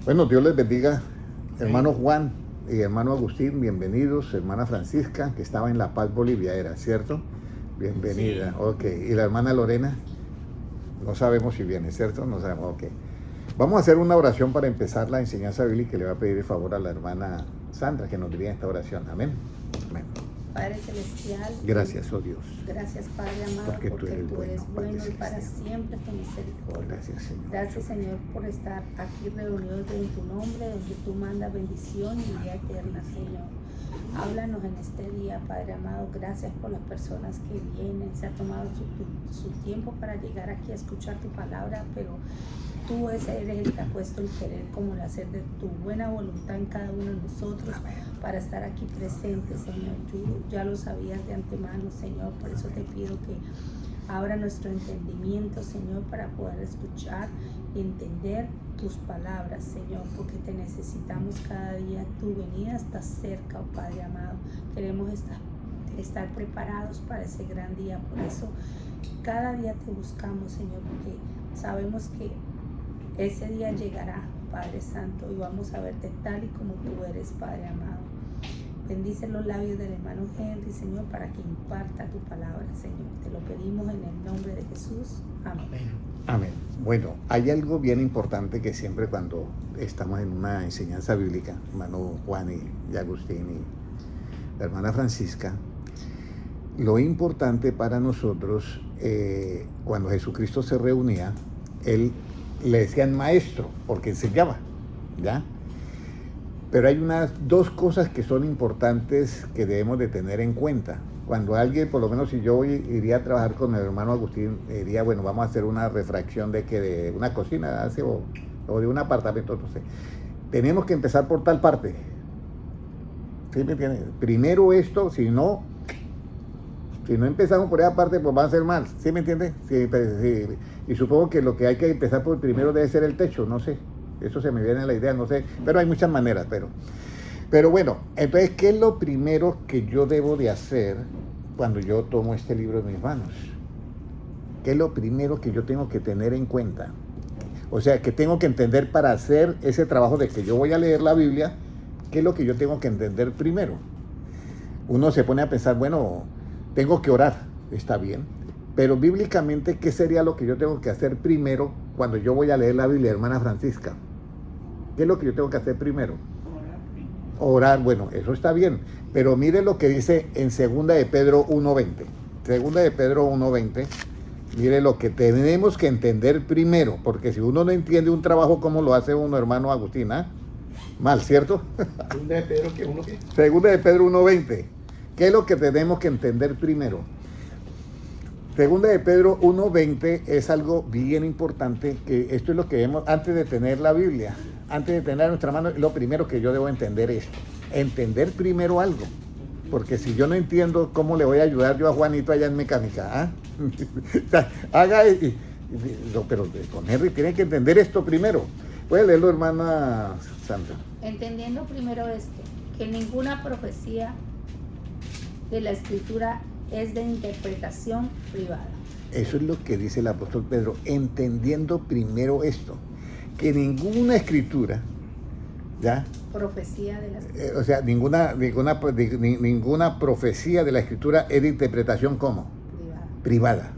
Bueno, Dios les bendiga, hermano Juan y hermano Agustín, bienvenidos, hermana Francisca, que estaba en La Paz, Bolivia, era, ¿cierto? Bienvenida, Sí. ok. Y la hermana Lorena, no sabemos si viene, ¿cierto? No sabemos, ok. Vamos a hacer una oración para empezar la enseñanza bíblica y le voy a pedir el favor a la hermana Sandra que nos diga esta oración, amén. Amén. Padre Celestial, Gracias, oh Dios. gracias Padre amado, Porque tú eres bueno, Padre bueno y para Celestial. siempre tu misericordia. Gracias, Señor. Gracias Señor por estar aquí reunidos en tu nombre, donde tú mandas bendición y vida eterna, Señor. Háblanos en este día, Padre amado. Gracias por las personas que vienen, se ha tomado su tiempo para llegar aquí a escuchar tu palabra, pero tú eres el que ha puesto el querer como el hacer de tu buena voluntad en cada uno de nosotros para estar aquí presentes, Señor. Tú ya lo sabías de antemano, Señor, por eso te pido que abra nuestro entendimiento, Señor, para poder escuchar y entender tus palabras, Señor, porque te necesitamos cada día. Tu venida está cerca, oh Padre amado. Queremos estar preparados para ese gran día. Por eso cada día te buscamos, Señor, porque sabemos que ese día llegará, Padre Santo, y vamos a verte tal y como tú eres, Padre amado. Bendice los labios del hermano Henry, Señor, para que imparta tu palabra, Señor. Te lo pedimos en el nombre de Jesús. Amén. Amén. Bueno, hay algo bien importante que siempre cuando estamos en una enseñanza bíblica, hermano Juan y Agustín y la hermana Francisca, lo importante para nosotros, cuando Jesucristo se reunía, él le decían maestro, porque enseñaba, ¿ya? Pero hay unas dos cosas que son importantes que debemos de tener en cuenta. Cuando alguien, por lo menos si yo iría a trabajar con el hermano Agustín, diría, bueno, vamos a hacer una refracción de una cocina o de un apartamento, no sé. Tenemos que empezar por tal parte. ¿Sí me entiendes? Primero esto, si no empezamos por esa parte, pues va a ser mal. ¿Sí me entiendes? Sí, sí. Y supongo que lo que hay que empezar por primero debe ser el techo, no sé. Eso se me viene a la idea, no sé. Pero hay muchas maneras, pero bueno, entonces, ¿qué es lo primero que yo debo de hacer cuando yo tomo este libro en mis manos? ¿Qué es lo primero que yo tengo que tener en cuenta? O sea, que tengo que entender para hacer ese trabajo de que yo voy a leer la Biblia, ¿qué es lo que yo tengo que entender primero? Uno se pone a pensar, bueno, tengo que orar, está bien, pero bíblicamente, ¿qué sería lo que yo tengo que hacer primero cuando yo voy a leer la Biblia, hermana Francisca? ¿Qué es lo que yo tengo que hacer primero? Orar, bueno, eso está bien, pero mire lo que dice en 2 de Pedro 1:20. 2 de Pedro 1:20, mire lo que tenemos que entender primero, porque si uno no entiende un trabajo como lo hace uno, hermano Agustín, ¿ah? Mal, ¿cierto? 2 de Pedro, ¿qué? ¿Uno qué? 2 de Pedro 1:20, ¿qué es lo que tenemos que entender primero? 2 de Pedro 1:20 es algo bien importante, que esto es lo que vemos antes de tener la Biblia, antes de tener en nuestra mano, lo primero que yo debo entender es entender primero algo, porque si yo no entiendo, ¿cómo le voy a ayudar yo a Juanito allá en mecánica? ¿Ah? Haga, pero con Henry tiene que entender esto primero. Puede leerlo, hermana Sandra. Entendiendo primero esto, que ninguna profecía de la Escritura es de interpretación privada. Eso es lo que dice el apóstol Pedro, entendiendo primero esto, que ninguna escritura, ¿ya? Profecía de la Escritura. O sea, ninguna profecía de la escritura es de interpretación ¿cómo? Privada.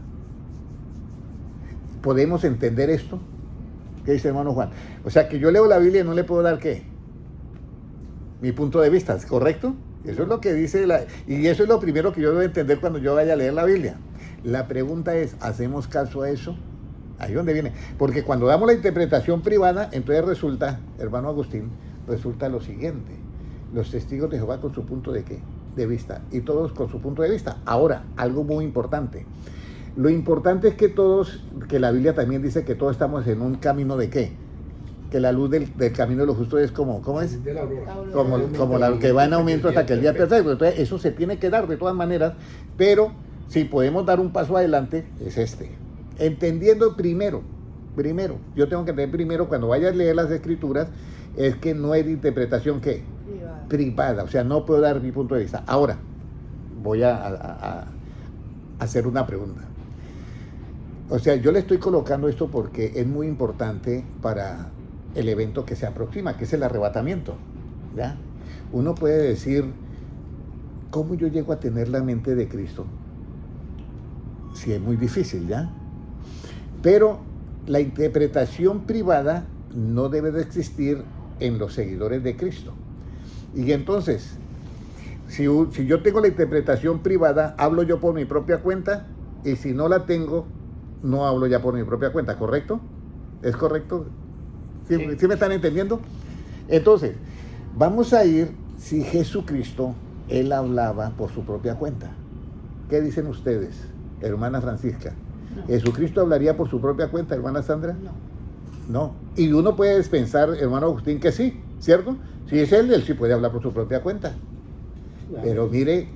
¿Podemos entender esto? ¿Qué dice hermano Juan? O sea, que yo leo la Biblia y no le puedo dar ¿qué? Mi punto de vista, ¿es correcto? Eso es lo que dice y eso es lo primero que yo debo entender cuando yo vaya a leer la Biblia. La pregunta es, ¿hacemos caso a eso? Ahí es donde viene. Porque cuando damos la interpretación privada, entonces resulta, hermano Agustín, resulta lo siguiente. Los testigos de Jehová con su punto de ¿qué? De vista. Y todos con su punto de vista. Ahora, algo muy importante. Lo importante es que la Biblia también dice que todos estamos en un camino de ¿qué? Que la luz del camino de los justos es ¿cómo es? De la aurora. Como la que va en aumento hasta que el día perfecto. Entonces, eso se tiene que dar de todas maneras, pero si podemos dar un paso adelante, es este. Entendiendo primero, yo tengo que entender primero cuando vaya a leer las escrituras, es que no hay de interpretación ¿qué? Privada, o sea, no puedo dar mi punto de vista. Ahora, voy a hacer una pregunta. O sea, yo le estoy colocando esto porque es muy importante para el evento que se aproxima, que es el arrebatamiento, ¿ya? Uno puede decir, ¿cómo yo llego a tener la mente de Cristo? Sí, es muy difícil, ¿ya? Pero la interpretación privada no debe de existir en los seguidores de Cristo. Y entonces, si yo tengo la interpretación privada, hablo yo por mi propia cuenta, y si no la tengo, no hablo ya por mi propia cuenta, ¿correcto? ¿Es correcto? ¿Sí, Sí. ¿Sí me están entendiendo? Entonces, vamos a ir, si Jesucristo, él hablaba por su propia cuenta. ¿Qué dicen ustedes, hermana Francisca? No. ¿Jesucristo hablaría por su propia cuenta, hermana Sandra? No. No. Y uno puede pensar, hermano Agustín, que sí, ¿cierto? Si es él sí puede hablar por su propia cuenta. Claro. Pero mire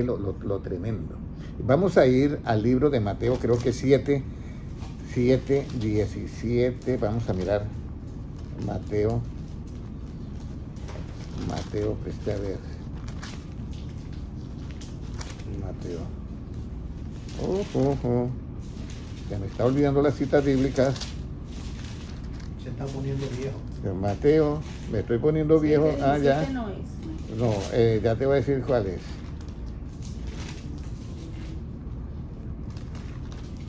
lo tremendo. Vamos a ir al libro de Mateo, creo que 7, 17. Vamos a mirar Mateo, preste a ver. Mateo. Se me está olvidando las citas bíblicas. Se está poniendo viejo. Mateo, me estoy poniendo viejo. 7, Ah, 17 ya. no es. No, ya te voy a decir cuál es.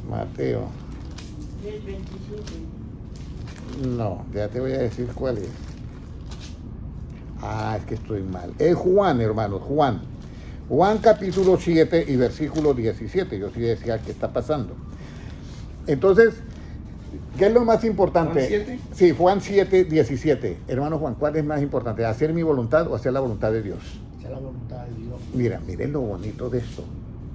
Mateo. 3:27. No, ya te voy a decir cuál es. Ah, es que estoy mal. Es Juan, hermanos, Juan. Juan capítulo 7 y versículo 17. Yo sí decía qué está pasando. Entonces, ¿qué es lo más importante? ¿Juan 7? Sí, Juan 7, 17. Hermano Juan, ¿cuál es más importante? ¿Hacer mi voluntad o hacer la voluntad de Dios? Esa es la voluntad de Dios. Mira, miren lo bonito de esto.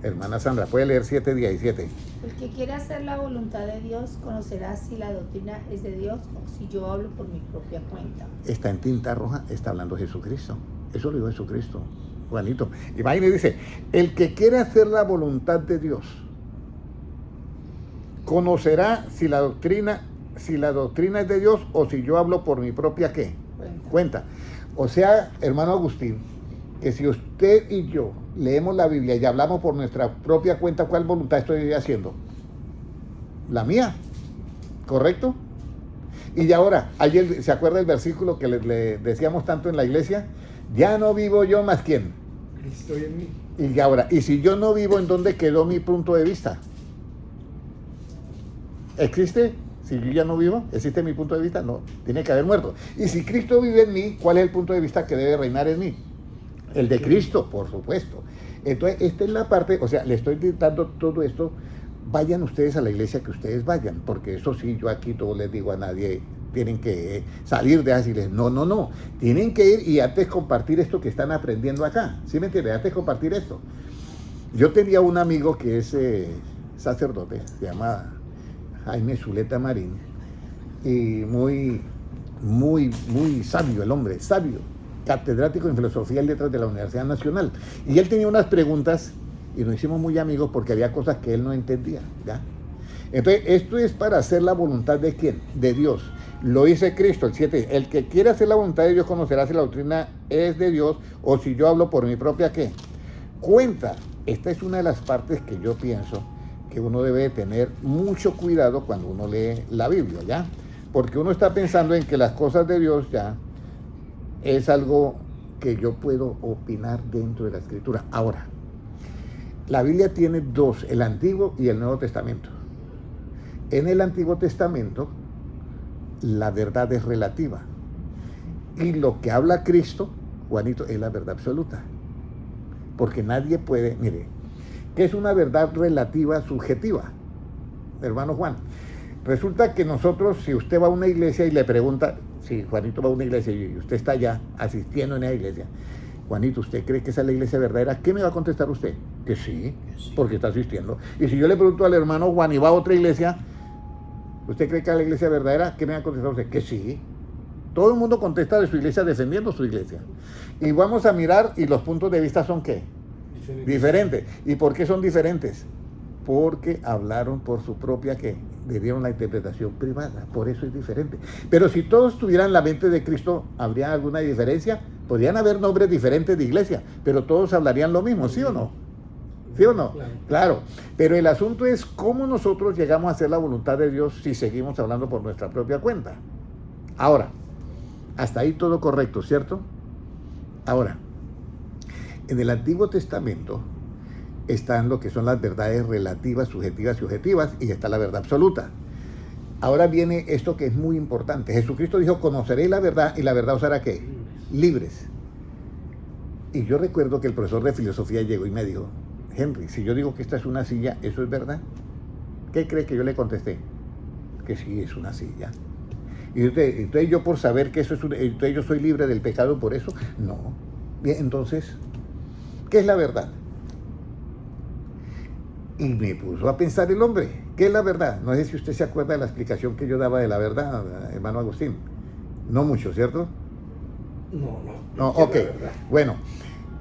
Hermana Sandra, puede leer 7, 17. El que quiera hacer la voluntad de Dios conocerá si la doctrina es de Dios o si yo hablo por mi propia cuenta. Está en tinta roja, está hablando Jesucristo. Eso lo dijo Jesucristo, Juanito. Y va y le dice, el que quiere hacer la voluntad de Dios, conocerá si la doctrina es de Dios o si yo hablo por mi propia ¿qué? Cuenta. O sea, hermano Agustín, que si usted y yo leemos la Biblia y hablamos por nuestra propia cuenta, ¿cuál voluntad estoy haciendo? La mía, ¿correcto? Y ahora, ayer, ¿se acuerda el versículo que le decíamos tanto en la iglesia? Ya no vivo yo más ¿quién? Cristo en mí. Y ahora, y si yo no vivo, ¿en dónde quedó mi punto de vista? ¿Existe? Si yo ya no vivo, ¿existe mi punto de vista? No, tiene que haber muerto. Y si Cristo vive en mí, ¿cuál es el punto de vista que debe reinar en mí? El de Cristo, por supuesto. Entonces, esta es la parte, o sea, le estoy dando todo esto. Vayan ustedes a la iglesia que ustedes vayan, porque eso sí, yo aquí todo les digo a nadie, tienen que salir de así, no, tienen que ir y antes compartir esto que están aprendiendo acá, ¿sí me entiendes? Antes compartir esto. Yo tenía un amigo que es sacerdote, se llama Jaime Zuleta Marín, y muy sabio el hombre, sabio, catedrático en Filosofía y Letras de la Universidad Nacional, y él tenía unas preguntas y nos hicimos muy amigos porque había cosas que él no entendía, ¿ya? Entonces, esto es para hacer la voluntad de ¿quién? De Dios. Lo dice Cristo, el 7. El que quiera hacer la voluntad de Dios conocerá si la doctrina es de Dios o si yo hablo por mi propia ¿qué? Cuenta. Esta es una de las partes que yo pienso que uno debe tener mucho cuidado cuando uno lee la Biblia, ¿ya? Porque uno está pensando en que las cosas de Dios ya es algo que yo puedo opinar dentro de la Escritura. Ahora, la Biblia tiene dos, el Antiguo y el Nuevo Testamento. En el Antiguo Testamento, la verdad es relativa. Y lo que habla Cristo, Juanito, es la verdad absoluta. Porque nadie puede, mire, ¿qué es una verdad relativa subjetiva? Hermano Juan, resulta que nosotros, si usted va a una iglesia y le pregunta, si Juanito va a una iglesia y usted está allá asistiendo en esa iglesia, Juanito, ¿usted cree que esa es la iglesia verdadera? ¿Qué me va a contestar usted? Que sí, porque está asistiendo. Y si yo le pregunto al hermano Juan y va a otra iglesia, ¿usted cree que es la iglesia verdadera? ¿Qué me va a contestar usted? Que sí. Todo el mundo contesta de su iglesia defendiendo su iglesia. Y vamos a mirar y los puntos de vista son ¿qué? Diferentes. ¿Y por qué son diferentes? Porque hablaron por su propia ¿qué? Le dieron la interpretación privada. Por eso es diferente. Pero si todos tuvieran la mente de Cristo, ¿habría alguna diferencia? Podrían haber nombres diferentes de iglesia, pero todos hablarían lo mismo, ¿sí o no? ¿Sí o no? Claro. Pero el asunto es cómo nosotros llegamos a hacer la voluntad de Dios si seguimos hablando por nuestra propia cuenta. Ahora, hasta ahí todo correcto, ¿cierto? Ahora, en el Antiguo Testamento están lo que son las verdades relativas, subjetivas y objetivas, y está la verdad absoluta. Ahora viene esto que es muy importante. Jesucristo dijo, conoceréis la verdad y la verdad os hará ¿qué? Libres. Y yo recuerdo que el profesor de filosofía llegó y me dijo, Henry, si yo digo que esta es una silla, ¿eso es verdad? ¿Qué cree que yo le contesté? Que sí, es una silla. Y entonces yo por saber que eso es entonces yo soy libre del pecado por eso, no. Bien, entonces, ¿qué es la verdad? Y me puso a pensar el hombre, ¿qué es la verdad? No sé si usted se acuerda de la explicación que yo daba de la verdad, hermano Agustín. No mucho, ¿cierto? No, ok. Bueno,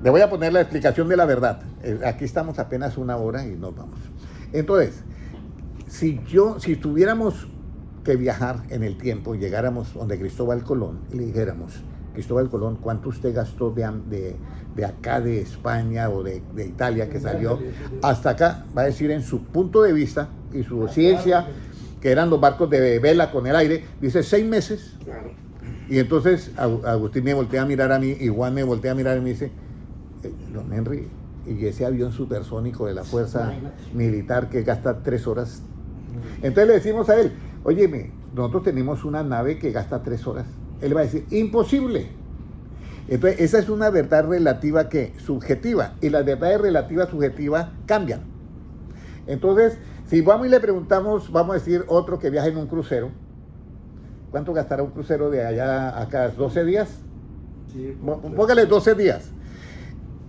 le voy a poner la explicación de la verdad. Aquí estamos apenas una hora y nos vamos. Entonces, si tuviéramos que viajar en el tiempo, llegáramos donde Cristóbal Colón y le dijéramos, Cristóbal Colón, ¿cuánto usted gastó de acá, de España o de Italia que salió hasta acá? Va a decir en su punto de vista y su ciencia, que eran los barcos de vela con el aire, dice 6 meses. Y entonces Agustín me voltea a mirar a mí y Juan me voltea a mirar y me dice, don Henry, y ese avión supersónico de la fuerza militar que gasta 3 horas. Entonces le decimos a él, óyeme, nosotros tenemos una nave que gasta 3 horas. Él va a decir, imposible. Entonces, esa es una verdad relativa que subjetiva, y las verdades relativas subjetivas cambian. Entonces, si vamos y le preguntamos, vamos a decir otro que viaja en un crucero, ¿cuánto gastará un crucero de allá a acá? ¿12 días? Sí, póngale 12 días.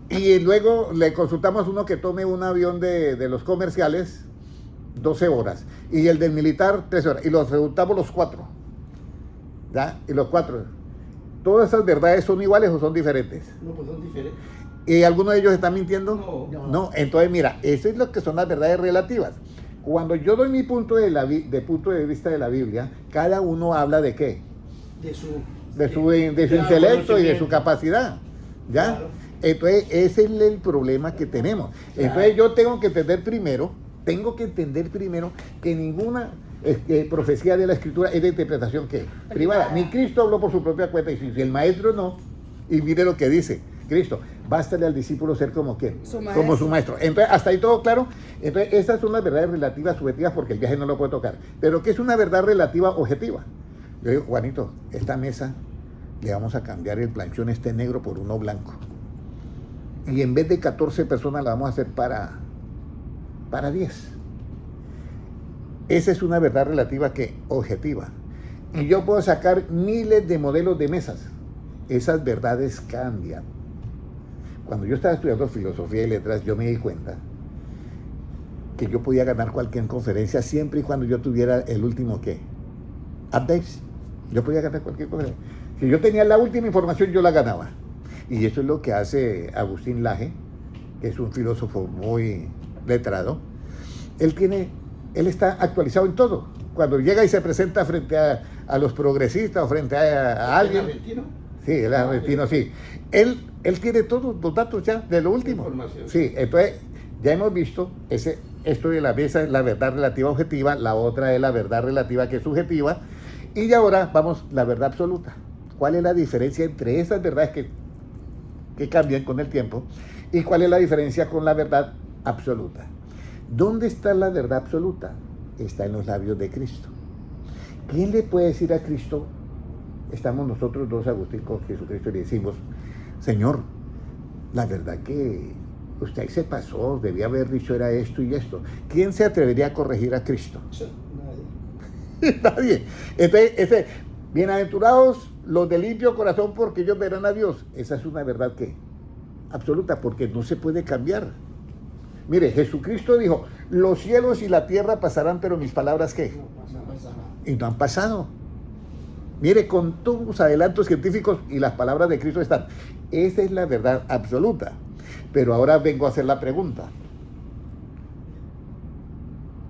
Y luego le consultamos a uno que tome un avión de los comerciales, 12 horas. Y el del militar, 13 horas. Y los preguntamos los 4. ¿Ya? Y los 4. ¿Todas esas verdades son iguales o son diferentes? No, pues son diferentes. ¿Y alguno de ellos está mintiendo? No. Entonces, mira, eso es lo que son las verdades relativas. Cuando yo doy mi punto de vista de la Biblia, cada uno habla de qué? De su Intelecto y de su capacidad. ¿Ya? Claro. Entonces, ese es el problema que tenemos. Entonces, yo tengo que entender primero que ninguna profecía de la Escritura es de interpretación ¿qué? Privada. Ni Cristo habló por su propia cuenta, y si el maestro no, y mire lo que dice Cristo, bástale al discípulo ser como ¿quién? Como su maestro. Entonces, hasta ahí todo claro. Entonces, esas son las verdades relativas subjetivas porque el viaje no lo puede tocar. Pero ¿qué es una verdad relativa objetiva? Yo digo, Juanito, esta mesa le vamos a cambiar el planchón negro por uno blanco. Y en vez de 14 personas la vamos a hacer para 10. Esa es una verdad relativa que objetiva. Y yo puedo sacar miles de modelos de mesas. Esas verdades cambian. Cuando yo estaba estudiando filosofía y letras, yo me di cuenta que yo podía ganar cualquier conferencia siempre y cuando yo tuviera el último ¿qué? Updates. Yo podía ganar cualquier conferencia. Si yo tenía la última información, yo la ganaba. Y eso es lo que hace Agustín Laje, que es un filósofo muy letrado. Él está actualizado en todo. Cuando llega y se presenta frente a los progresistas o frente a alguien. ¿Es argentino? Sí, él es argentino, sí. Él tiene todos los datos ya de lo último. Información. Sí, entonces ya hemos visto esto de la mesa es la verdad relativa objetiva, la otra es la verdad relativa que es subjetiva, y ahora vamos la verdad absoluta. ¿Cuál es la diferencia entre esas verdades que cambian con el tiempo y cuál es la diferencia con la verdad absoluta? ¿Dónde está la verdad absoluta? Está en los labios de Cristo. ¿Quién le puede decir a Cristo? Estamos nosotros dos, Agustín, con Jesucristo, y le decimos, Señor, la verdad que usted ahí se pasó, debía haber dicho era esto y esto. ¿Quién se atrevería a corregir a Cristo? Nadie. Nadie. Entonces, bienaventurados los de limpio corazón porque ellos verán a Dios. Esa es una verdad que absoluta, porque no se puede cambiar. Mire, Jesucristo dijo, los cielos y la tierra pasarán, pero mis palabras ¿qué? No pasa nada. Y no han pasado. Mire, con todos los adelantos científicos y las palabras de Cristo están. Esa es la verdad absoluta. Pero ahora vengo a hacer la pregunta.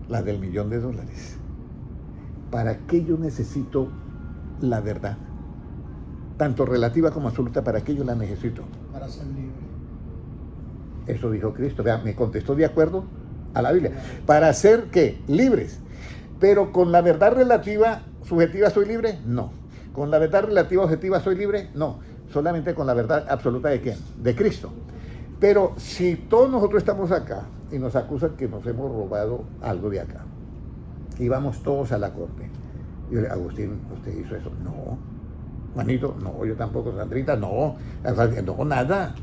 La del $1.000.000. ¿Para qué yo necesito la verdad? Tanto relativa como absoluta, ¿para qué yo la necesito? Para ser libre. Eso dijo Cristo. Vea, me contestó de acuerdo a la Biblia. ¿Para ser qué? Libres. Pero con la verdad relativa, subjetiva, ¿soy libre? No. ¿Con la verdad relativa objetiva soy libre? No, solamente con la verdad absoluta ¿de quién? De Cristo. Pero si todos nosotros estamos acá y nos acusan que nos hemos robado algo de acá, y vamos todos a la corte, y yo le digo, Agustín, ¿usted hizo eso? No. Juanito, no, yo tampoco. Sandrita, no. No, nada.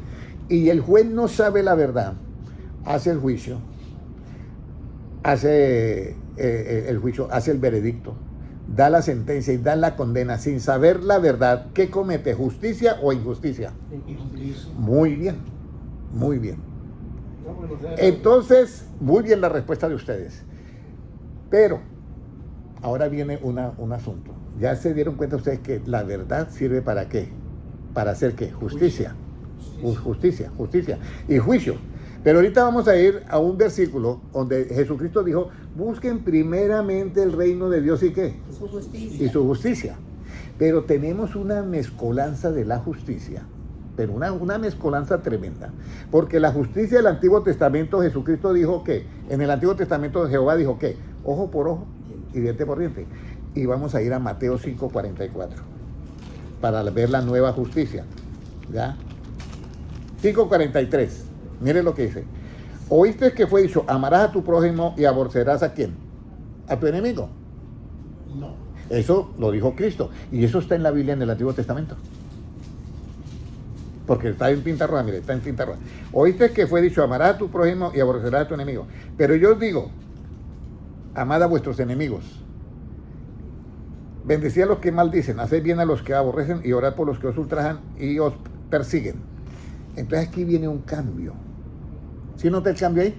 Y el juez no sabe la verdad, hace el juicio, hace el veredicto, da la sentencia y da la condena sin saber la verdad. ¿Qué comete? ¿Justicia o injusticia? Injusticia. Muy bien, muy bien. No, pues, o sea, Entonces, muy bien la respuesta de ustedes. Pero, ahora viene un asunto. ¿Ya se dieron cuenta ustedes que la verdad sirve para qué? ¿Para hacer qué? Justicia. Justicia y juicio. Pero ahorita vamos a ir a un versículo donde Jesucristo dijo, busquen primeramente el reino de Dios y qué. Su justicia. Y su justicia. Pero tenemos una mezcolanza de la justicia, pero una mezcolanza tremenda. Porque la justicia del Antiguo Testamento, Jesucristo dijo que, en el Antiguo Testamento Jehová dijo que, ojo por ojo y diente por diente. Y vamos a ir a Mateo 5:44 para ver la nueva justicia. ¿Ya? 5:43. Mire lo que dice. Oíste que fue dicho, amarás a tu prójimo y aborrecerás ¿a quién? A tu enemigo. no. Eso lo dijo Cristo. Y eso está en la Biblia en el Antiguo Testamento. Porque está en tinta roja, mire, está en tinta roja. Oíste que fue dicho, amarás a tu prójimo y aborrecerás a tu enemigo. Pero yo os digo, amad a vuestros enemigos. Bendecid a los que maldicen, haced bien a los que aborrecen y orad por los que os ultrajan y os persiguen. Entonces aquí viene un cambio. ¿Sí nota el cambio ahí?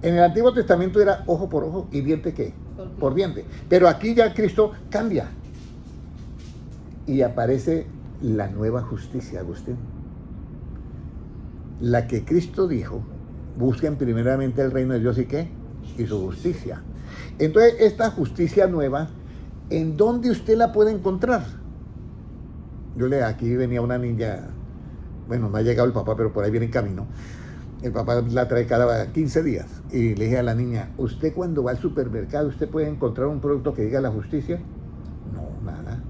En el Antiguo Testamento era ojo por ojo y diente ¿qué? Por diente. Pero aquí ya Cristo cambia. Y aparece la nueva justicia, Agustín. La que Cristo dijo, busquen primeramente el reino de Dios y qué? Y su justicia. Entonces esta justicia nueva, ¿en dónde usted la puede encontrar? Aquí venía una niña, bueno, no ha llegado el papá, pero por ahí viene en camino. El papá la trae cada 15 días. Y le dije a la niña, ¿usted cuando va al supermercado, usted puede encontrar un producto que diga la justicia? No, nada.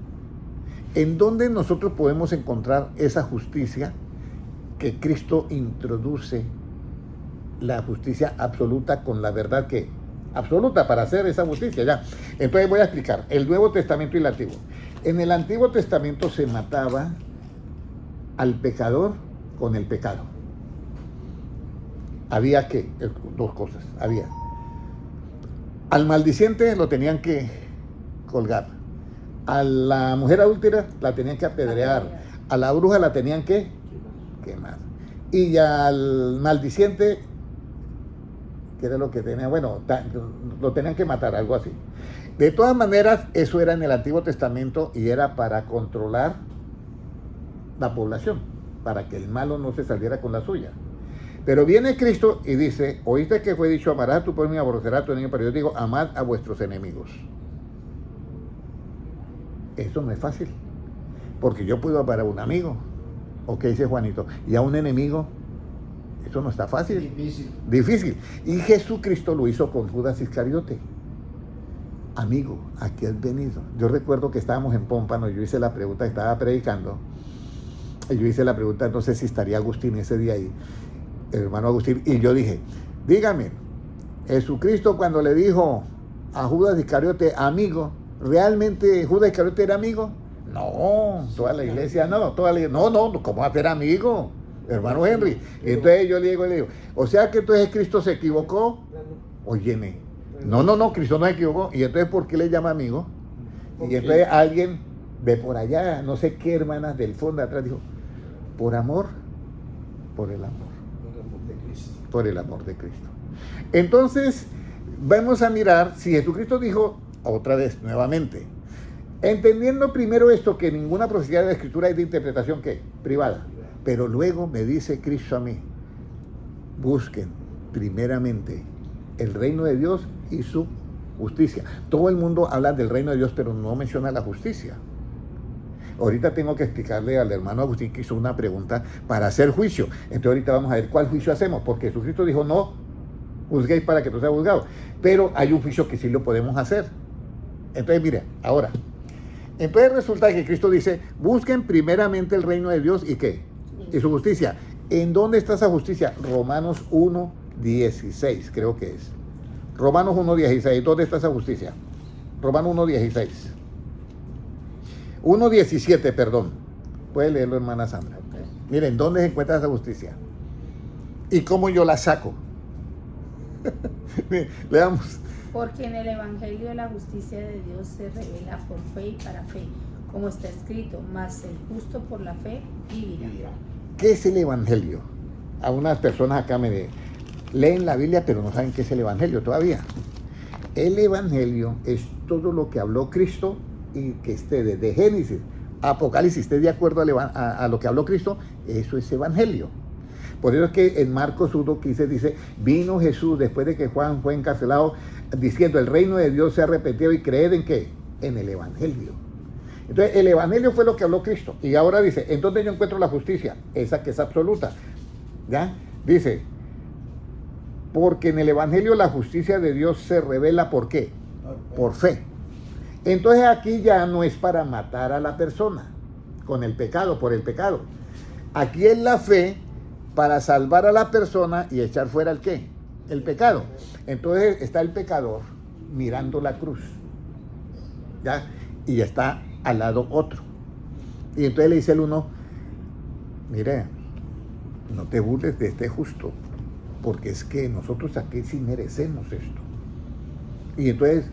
¿En dónde nosotros podemos encontrar esa justicia que Cristo introduce? La justicia absoluta con la verdad que absoluta para hacer esa justicia, ya. Entonces voy a explicar el Nuevo Testamento y el Antiguo. En el Antiguo Testamento se mataba al pecador con el pecado. Había que, dos cosas, había. Al maldiciente lo tenían que colgar. A la mujer adúltera la tenían que apedrear. A la bruja la tenían que quemar. Y al maldiciente, que era lo que tenía, bueno, lo tenían que matar, algo así. De todas maneras, eso era en el Antiguo Testamento y era para controlar la población, para que el malo no se saliera con la suya. Pero viene Cristo y dice, oíste que fue dicho, amarás a tu prójimo y aborrecerás a tu enemigo, pero yo digo, amad a vuestros enemigos. Eso no es fácil, porque yo puedo amar a un amigo, ¿o qué dice Juanito? Y a un enemigo, eso no está fácil. Difícil. Y Jesucristo lo hizo con Judas Iscariote. Amigo, ¿a qué has venido? Yo recuerdo que estábamos en Pómpano, yo hice la pregunta, estaba predicando, y yo hice la pregunta, no sé si estaría Agustín ese día ahí, el hermano Agustín, y yo dije, dígame, Jesucristo cuando le dijo a Judas Iscariote, amigo, ¿realmente Judas Iscariote era amigo? No, toda la iglesia no, ¿cómo va a ser amigo? Hermano Henry. Y entonces yo le digo, o sea que entonces Cristo se equivocó. Óyeme, no, Cristo no se equivocó. Y entonces, ¿por qué le llama amigo? Y entonces alguien de por allá, no sé qué hermanas del fondo de atrás dijo, por amor, por el amor. Por el amor de Cristo. Entonces, vamos a mirar si Jesucristo dijo, otra vez, nuevamente, entendiendo primero esto, que ninguna profecía de la Escritura es de interpretación, ¿qué? Privada. Pero luego me dice Cristo a mí, busquen primeramente el reino de Dios y su justicia. Todo el mundo habla del reino de Dios, pero no menciona la justicia. Ahorita tengo que explicarle al hermano Agustín que hizo una pregunta para hacer juicio. Entonces ahorita vamos a ver cuál juicio hacemos, porque Jesucristo dijo, no juzguéis para que no sea juzgado. Pero hay un juicio que sí lo podemos hacer. Entonces mire, ahora, Entonces resulta que Cristo dice, busquen primeramente el reino de Dios y ¿qué? Y su justicia. ¿En dónde está esa justicia? Romanos 1:16, creo que es. Romanos 1:16, ¿dónde está esa justicia? Romanos 1:16. 1:17, perdón. Puede leerlo, hermana Sandra. Miren, ¿dónde se encuentra esa justicia? ¿Y cómo yo la saco? Leamos. Porque en el Evangelio la justicia de Dios se revela por fe y para fe, como está escrito, mas el justo por la fe vivirá. ¿Qué es el Evangelio? A unas personas acá me leen la Biblia, pero no saben qué es el Evangelio todavía. El Evangelio es todo lo que habló Cristo y que esté desde Génesis, Apocalipsis, esté de acuerdo a lo que habló Cristo, eso es Evangelio. Por eso es que en Marcos 1:15 dice, vino Jesús después de que Juan fue encarcelado, diciendo, el reino de Dios se ha repetido y creed en ¿qué? En el Evangelio. Entonces, el Evangelio fue lo que habló Cristo. Y ahora dice, ¿en dónde yo encuentro la justicia? Esa que es absoluta. ¿Ya? Dice, porque en el Evangelio la justicia de Dios se revela ¿por qué? Por fe. Entonces aquí ya no es para matar a la persona con el pecado, por el pecado. Aquí es la fe para salvar a la persona y echar fuera el ¿qué? El pecado. Entonces está el pecador mirando la cruz, ¿ya? Y está al lado otro. Y entonces le dice el uno, mire, no te burles de este justo, porque es que nosotros aquí sí merecemos esto. Y entonces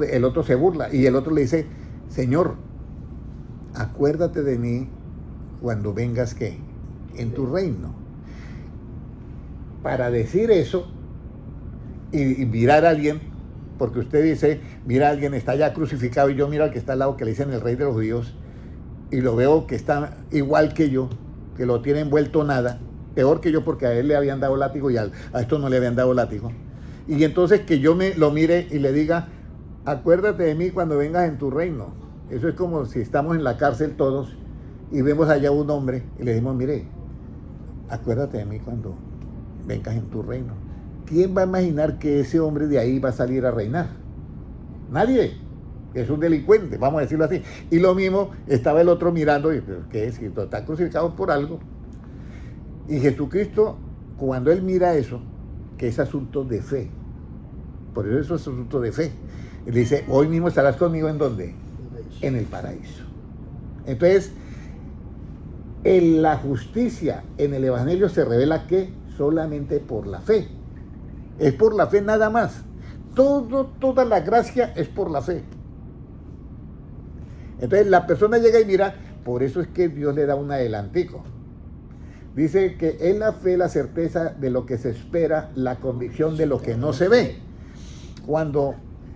el otro se burla y el otro le dice, Señor, acuérdate de mí cuando vengas ¿qué? En tu reino. Para decir eso y mirar a alguien, porque usted dice, mira a alguien está ya crucificado y yo miro al que está al lado que le dicen el rey de los judíos y lo veo que está igual que yo, que lo tiene envuelto nada, peor que yo porque a él le habían dado látigo y a esto no le habían dado látigo. Y entonces que yo lo mire y le diga, acuérdate de mí cuando vengas en tu reino. Eso es como si estamos en la cárcel todos y vemos allá un hombre y le decimos, mire, acuérdate de mí cuando vengas en tu reino. ¿Quién va a imaginar que ese hombre de ahí va a salir a reinar? Nadie. Es un delincuente, vamos a decirlo así. Y lo mismo, estaba el otro mirando y, ¿qué es? Está crucificado por algo. Y Jesucristo, cuando él mira eso, que es asunto de fe, por eso es asunto de fe, él dice, hoy mismo estarás conmigo, ¿en dónde? En el paraíso. Entonces, en la justicia en el Evangelio se revela que solamente por la fe. Es por la fe nada más. Toda la gracia es por la fe. Entonces la persona llega y mira, por eso es que Dios le da un adelantico. Dice que es la fe, la certeza de lo que se espera, la convicción de lo que no se ve. Cuando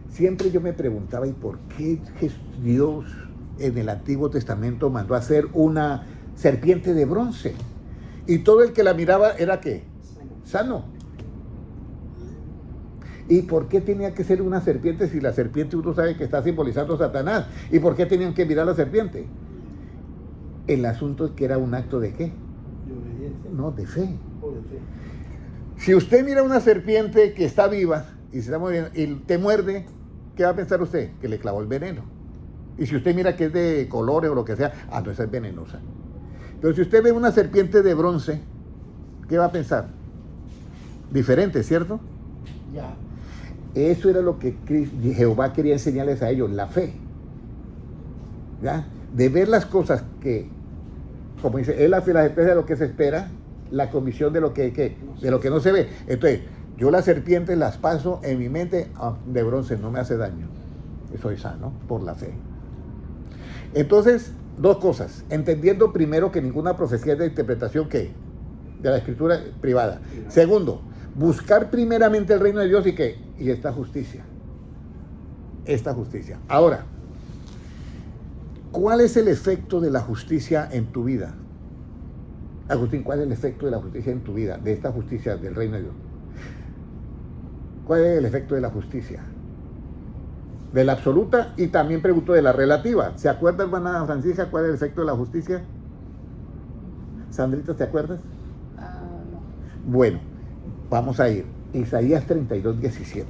siempre yo me preguntaba, ¿y por qué Dios en el Antiguo Testamento mandó a hacer una serpiente de bronce? Y todo el que la miraba era ¿qué? Sano. ¿Y por qué tenía que ser una serpiente si la serpiente uno sabe que está simbolizando a Satanás? ¿Y por qué tenían que mirar a la serpiente? El asunto es que era un acto ¿de qué? De obediencia. No, de fe. O de fe. Si usted mira una serpiente que está viva y se está moviendo y te muerde, ¿qué va a pensar usted? Que le clavó el veneno. Y si usted mira que es de colores o lo que sea, no, esa es venenosa. Pero si usted ve una serpiente de bronce, ¿qué va a pensar? Diferente, ¿cierto? Ya. Eso era lo que Jehová quería enseñarles a ellos, la fe. ¿Ya? De ver las cosas que, como dice, es la fe, la certeza de lo que se espera, la comisión de lo que no se ve. Entonces, yo las serpientes las paso en mi mente de bronce, no me hace daño. Soy sano por la fe. Entonces, dos cosas. Entendiendo primero que ninguna profecía es de interpretación ¿qué? De la escritura privada. Segundo, buscar primeramente el reino de Dios y ¿qué? Y esta justicia. Esta justicia. Ahora, ¿cuál es el efecto de la justicia en tu vida? Agustín, ¿cuál es el efecto de la justicia en tu vida? De esta justicia del reino de Dios. ¿Cuál es el efecto de la justicia? De la absoluta y también pregunto de la relativa. ¿Se acuerda, hermana Francisca, cuál es el efecto de la justicia? Sandrita, ¿te acuerdas? No. Bueno, vamos a ir. Isaías 32:17.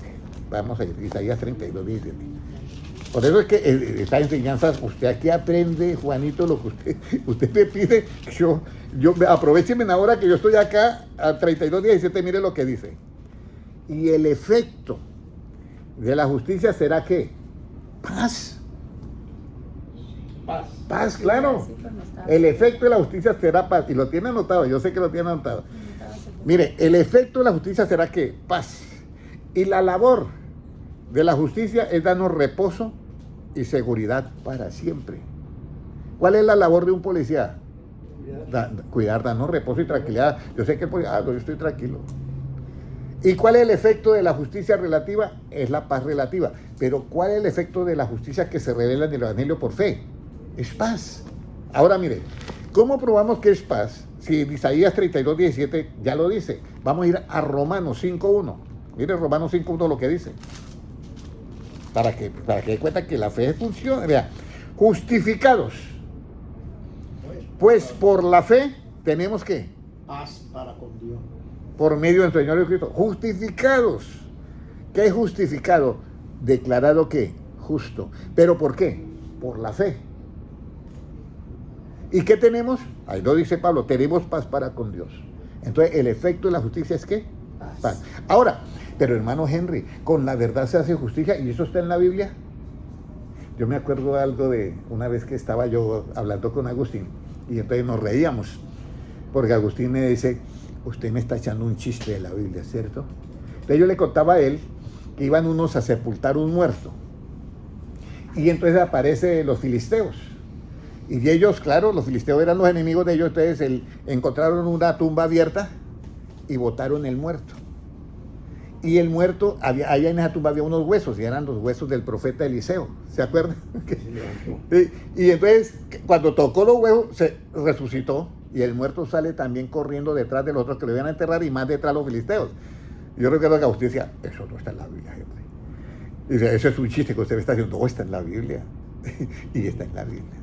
Vamos a ir. Isaías 32:17. Por eso es que estas enseñanzas, usted aquí aprende, Juanito, lo que usted me pide. Yo aprovecheme ahora que yo estoy acá a 32:17, mire lo que dice. Y el efecto de la justicia será ¿qué? Paz. Paz. Paz, claro. Sí, pues, no estaba- El efecto de la justicia será paz. Y lo tiene anotado, yo sé que lo tiene anotado. no estaba segura. Mire, el efecto de la justicia será ¿qué? Paz. Y la labor de la justicia es darnos reposo y seguridad para siempre. ¿Cuál es la labor de un policía? Cuidar, darnos reposo y tranquilidad. Yo sé que el policía, yo estoy tranquilo. ¿Y cuál es el efecto de la justicia relativa? Es la paz relativa. Pero ¿cuál es el efecto de la justicia que se revela en el Evangelio por fe? Es paz. Ahora mire, ¿cómo probamos que es paz? Si en Isaías 32:17 ya lo dice. Vamos a ir a Romanos 5:1. Mire Romanos 5:1 lo que dice. Para que dé cuenta que la fe funciona. Vea, justificados. Pues por la fe tenemos que, Paz para con Dios. por medio del Señor Jesucristo, justificados. ¿Qué es justificado? Declarado ¿qué? Justo. ¿Pero por qué? Por la fe. ¿Y qué tenemos? Ahí lo dice Pablo, tenemos paz para con Dios. Entonces, el efecto de la justicia es ¿qué? Paz. Ahora, pero hermano Henry, con la verdad se hace justicia y eso está en la Biblia. Yo me acuerdo algo de una vez que estaba yo hablando con Agustín y entonces nos reíamos porque Agustín me dice, usted me está echando un chiste de la Biblia, ¿cierto? Entonces yo le contaba a él que iban unos a sepultar un muerto y entonces aparecen los filisteos y ellos, claro, los filisteos eran los enemigos de ellos, entonces encontraron una tumba abierta y botaron el muerto. Y el muerto, allá en esa tumba había unos huesos, y eran los huesos del profeta Eliseo, ¿se acuerdan? Y entonces, cuando tocó los huesos, se resucitó, y el muerto sale también corriendo detrás de los otros que lo iban a enterrar, y más detrás los filisteos. Y yo recuerdo que Agustín decía, eso no está en la Biblia, gente. Y dice, eso es un chiste que usted me está haciendo, no, está en la Biblia. Y está en la Biblia.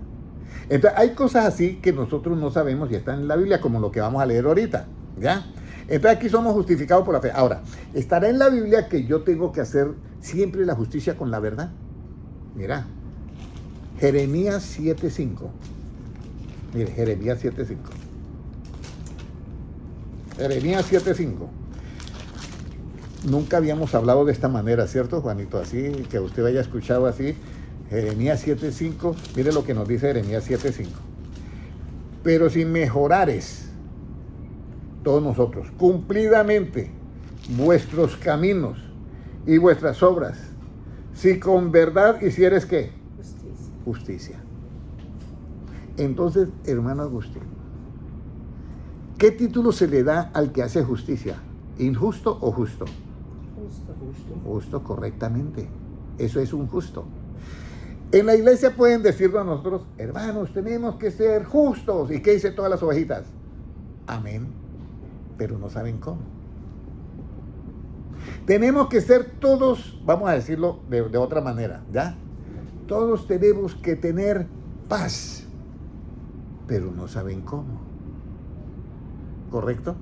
Entonces, hay cosas así que nosotros no sabemos y están en la Biblia, como lo que vamos a leer ahorita, ¿ya? Entonces aquí somos justificados por la fe. Ahora, ¿estará en la Biblia que yo tengo que hacer siempre la justicia con la verdad? Mira, Jeremías 7:5. Mire, Jeremías 7:5. Jeremías 7:5. Nunca habíamos hablado de esta manera, ¿cierto, Juanito? Así, que usted haya escuchado así. Jeremías 7:5. Mire lo que nos dice Jeremías 7:5. Pero si mejorares todos nosotros, cumplidamente vuestros caminos y vuestras obras, si con verdad hicieres ¿qué? Justicia. Justicia. Entonces, hermano Agustín, ¿qué título se le da al que hace justicia? ¿Injusto o justo? Justo. Justo, correctamente. Eso es un justo. En la iglesia pueden decirlo a nosotros, hermanos, tenemos que ser justos. ¿Y qué dice todas las ovejitas? Amén. Pero no saben cómo. Tenemos que ser todos, vamos a decirlo de otra manera, ¿ya? Todos tenemos que tener paz, pero no saben cómo. ¿Correcto?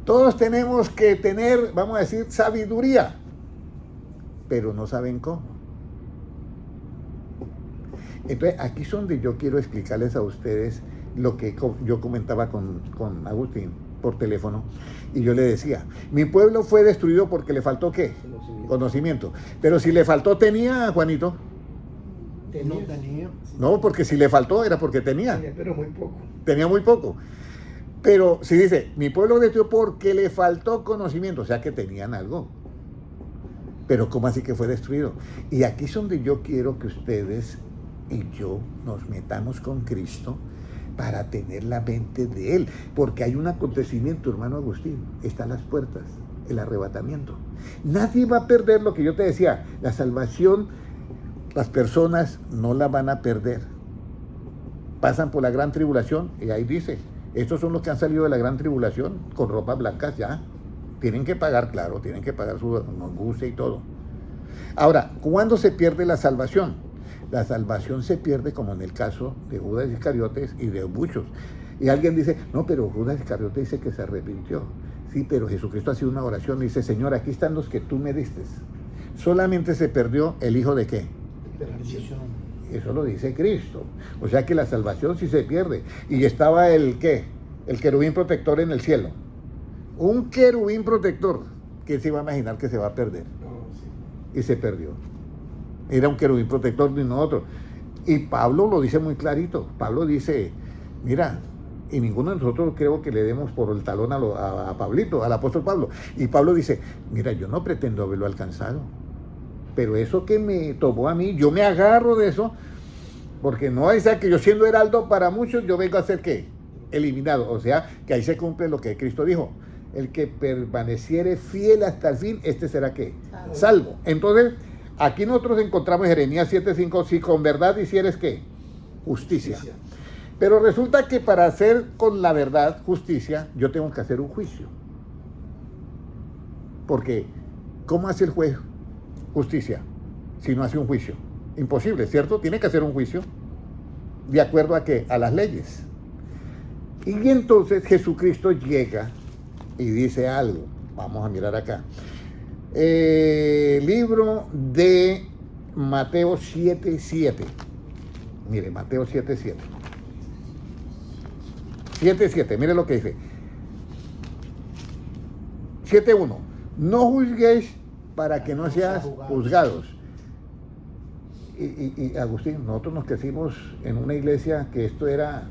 Todos tenemos que tener, vamos a decir, sabiduría, pero no saben cómo. Entonces, aquí es donde yo quiero explicarles a ustedes lo que yo comentaba con Agustín por teléfono, y yo le decía, mi pueblo fue destruido porque le faltó ¿qué? Conocimiento. Pero si le faltó, ¿tenía, Juanito? No tenía. No, porque si le faltó era porque tenía. Pero muy poco. Tenía muy poco. Pero si dice, mi pueblo destruyó porque le faltó conocimiento, o sea que tenían algo. Pero ¿cómo así que fue destruido? Y aquí es donde yo quiero que ustedes y yo nos metamos con Cristo para tener la mente de Él. Porque hay un acontecimiento, hermano Agustín, está a las puertas, el arrebatamiento. Nadie va a perder lo que yo te decía, la salvación, las personas no la van a perder. Pasan por la gran tribulación y ahí dice, estos son los que han salido de la gran tribulación con ropas blancas ya. Tienen que pagar, claro, tienen que pagar su angustia y todo. Ahora, ¿cuándo se pierde la salvación? La salvación se pierde como en el caso de Judas Iscariotes y de muchos. Y alguien dice, no, pero Judas Iscariote dice que se arrepintió. Sí, pero Jesucristo ha sido una oración y dice, Señor, aquí están los que tú me diste. Solamente se perdió el hijo de ¿qué? Perdición. Eso lo dice Cristo. O sea que la salvación sí se pierde. Y estaba el ¿qué? El querubín protector en el cielo. Un querubín protector. ¿Quién se iba a imaginar que se va a perder? Y se perdió. Era un querubín protector ni no otro. Y Pablo lo dice muy clarito. Pablo dice, mira, y ninguno de nosotros creo que le demos por el talón a Pablito, al apóstol Pablo. Y Pablo dice, mira, yo no pretendo haberlo alcanzado, pero eso que me tomó a mí, yo me agarro de eso, porque no es que yo siendo heraldo para muchos, yo vengo a ser ¿qué? Eliminado. O sea, que ahí se cumple lo que Cristo dijo. El que permaneciere fiel hasta el fin, este será ¿qué? Salvo. Entonces, aquí nosotros encontramos Jeremías 7:5, si con verdad hicieres ¿qué? Justicia. Pero resulta que para hacer con la verdad justicia, yo tengo que hacer un juicio. Porque, ¿cómo hace el juez justicia si no hace un juicio? Imposible, ¿cierto? Tiene que hacer un juicio. ¿De acuerdo a qué? A las leyes. Y entonces Jesucristo llega y dice algo. Vamos a mirar acá. Libro de Mateo 7:7. Mire, Mateo 7:7. 7:7, mire lo que dice. 7:1. No juzguéis para que no seas juzgados. Y Agustín, nosotros nos crecimos en una iglesia que esto era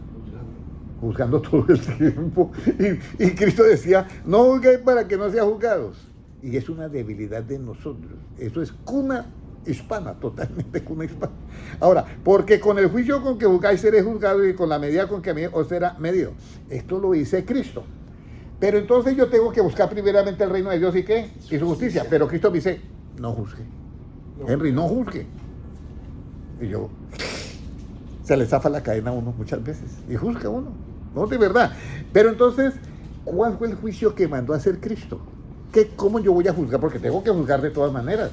juzgando todo el tiempo. Y Cristo decía, no juzguéis para que no seas juzgados. Y es una debilidad de nosotros. Eso es cuna hispana, totalmente cuna hispana. Ahora, porque con el juicio con que juzgáis seréis juzgados y con la medida con que os será medido. Esto lo dice Cristo. Pero entonces yo tengo que buscar primeramente el reino de Dios y qué? Y su justicia. Pero Cristo me dice, no juzgue. Henry, no juzgue. Y yo, se le zafa la cadena a uno muchas veces. Y juzga a uno. No, de verdad. Pero entonces, ¿cuál fue el juicio que mandó a hacer Cristo? ¿Cómo yo voy a juzgar? Porque tengo que juzgar de todas maneras.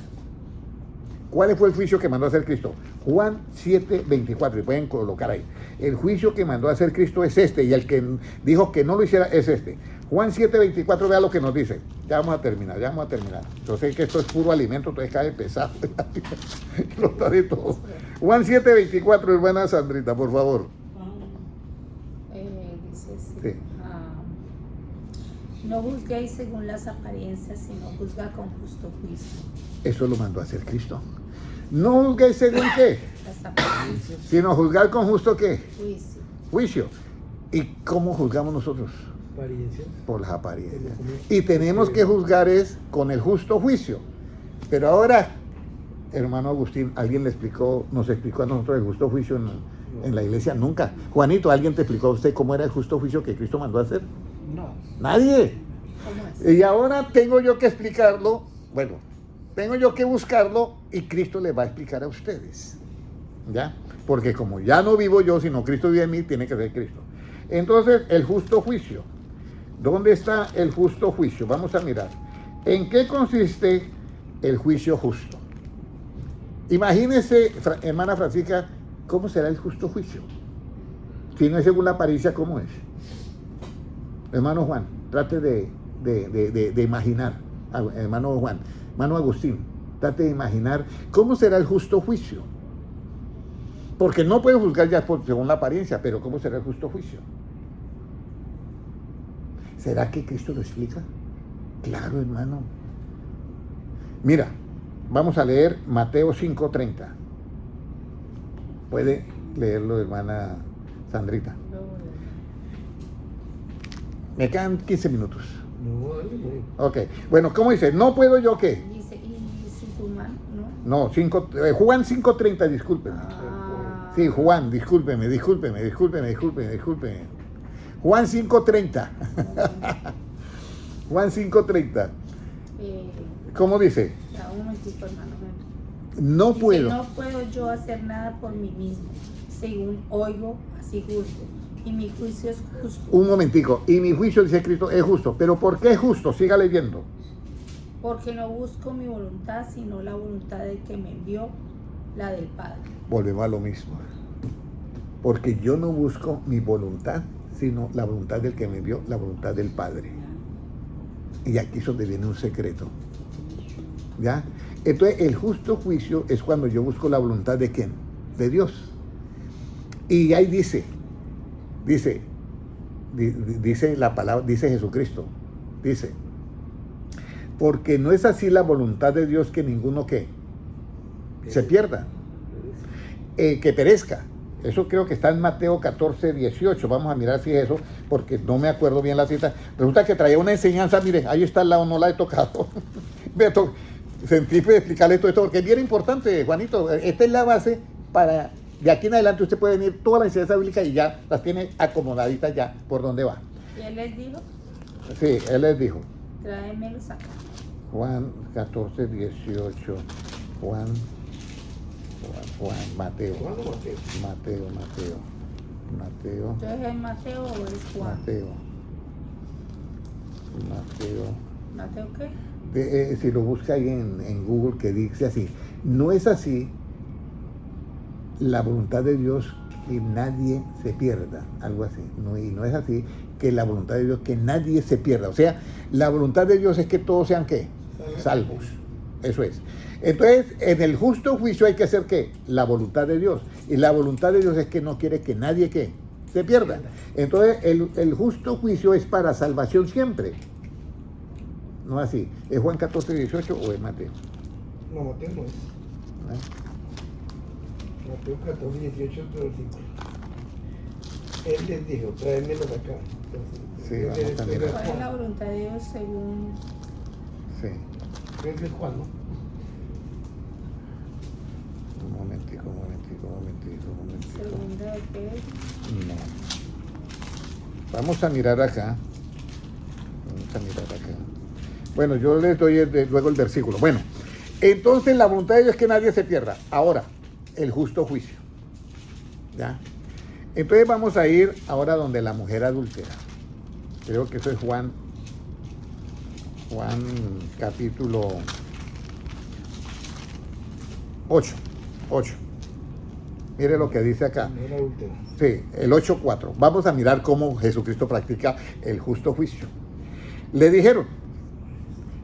¿Cuál fue el juicio que mandó a hacer Cristo? Juan 7:24, y pueden colocar ahí. El juicio que mandó a hacer Cristo es este, y el que dijo que no lo hiciera es este. Juan 7:24, vea lo que nos dice. Ya vamos a terminar. Yo sé que esto es puro alimento, entonces cae pesado. Lo está de todo. Juan 7:24, hermana Sandrita, por favor. Dice así. Sí. No juzguéis según las apariencias, sino juzga con justo juicio. Eso lo mandó a hacer Cristo. No juzguéis según qué, Las apariencias. sino juzgar con justo qué, Juicio. juicio. ¿Y cómo juzgamos nosotros? Apariencias. Por las apariencias. Y tenemos que juzgar es con el justo juicio. Pero ahora, hermano Agustín, ¿alguien nos explicó a nosotros el justo juicio en la iglesia? Nunca. Juanito, ¿alguien te explicó a usted cómo era el justo juicio que Cristo mandó a hacer? No. Nadie. ¿Cómo es? Y ahora tengo yo que explicarlo, bueno, tengo yo que buscarlo y Cristo le va a explicar a ustedes. ¿Ya? Porque como ya no vivo yo, sino Cristo vive en mí, tiene que ser Cristo. Entonces, el justo juicio. ¿Dónde está el justo juicio? Vamos a mirar. ¿En qué consiste el juicio justo? Imagínese, hermana Francisca, ¿cómo será el justo juicio? Si no es según la apariencia, ¿cómo es? Hermano Juan, trate de imaginar, hermano Juan, hermano Agustín, trate de imaginar cómo será el justo juicio. Porque no puede juzgar ya según la apariencia, pero ¿cómo será el justo juicio? ¿Será que Cristo lo explica? Claro, hermano. Mira, vamos a leer Mateo 5:30. Puede leerlo, hermana Sandrita. Me quedan 15 minutos. No, dale. Ok. Bueno, ¿cómo dice? ¿No puedo yo qué? Dice, y si tu mano, ¿no? No, Juan 5:30, discúlpeme. Sí, Juan, discúlpeme. Juan 5:30. Juan 5:30. ¿Cómo dice? Ya, un momentico, hermano. No Dice, puedo. no puedo yo hacer nada por mí mismo. Según oigo, así juzgo. Y mi juicio es justo. Un momentico. Y mi juicio, dice Cristo, es justo. ¿Pero por qué es justo? Siga leyendo. Porque no busco mi voluntad, sino la voluntad del que me envió, la del Padre. Volvemos a lo mismo. Porque yo no busco mi voluntad, sino la voluntad del que me envió, la voluntad del Padre. Y aquí es donde viene un secreto. ¿Ya? Entonces, el justo juicio es cuando yo busco la voluntad de ¿quién? De Dios. Y ahí dice la palabra, dice Jesucristo, dice, porque no es así la voluntad de Dios que ninguno que se pierda, que perezca. Eso creo que está en Mateo 14, 18. Vamos a mirar si es eso, porque no me acuerdo bien la cita. Resulta que traía una enseñanza, mire, ahí está al lado, no la he tocado. Sentí explicarle todo esto, porque es bien importante, Juanito. Esta es la base para, de aquí en adelante usted puede venir toda la enseñanza bíblica y ya las tiene acomodaditas ya por donde va. ¿Y él les dijo? Sí, él les dijo. Tráemelos acá. Juan 14, 18. Mateo. Juan o Mateo. Mateo. ¿Entonces es Mateo o es Juan? ¿Mateo qué? Si lo busca ahí en Google, que dice así, no es así la voluntad de Dios que nadie se pierda, algo así, y no es así que la voluntad de Dios que nadie se pierda, o sea, la voluntad de Dios es que todos sean ¿qué? Salvos, eso es. Entonces, en el justo juicio hay que hacer ¿qué? La voluntad de Dios, y la voluntad de Dios es que no quiere que nadie ¿qué? Se pierda. Entonces, el justo juicio es para salvación siempre. No así. ¿Es Juan 14, 18 o es Mateo? No, Mateo no es. Mateo 14, 18, pero 5. Él les dijo, tráemelos acá. Entonces, Sí, vamos a mirar. ¿Cuál es la voluntad de Dios según? Sí. Creo que es Juan, ¿no? Un momentico. ¿Segunda de qué? No. Vamos a mirar acá. Bueno, yo les doy luego el versículo. Bueno, entonces la voluntad de Dios es que nadie se pierda. Ahora, el justo juicio. ¿Ya? Entonces vamos a ir ahora donde la mujer adúltera. Creo que eso es Juan capítulo 8. Mire lo que dice acá. Mujer adúltera. Sí, el 8:4. Vamos a mirar cómo Jesucristo practica el justo juicio. Le dijeron,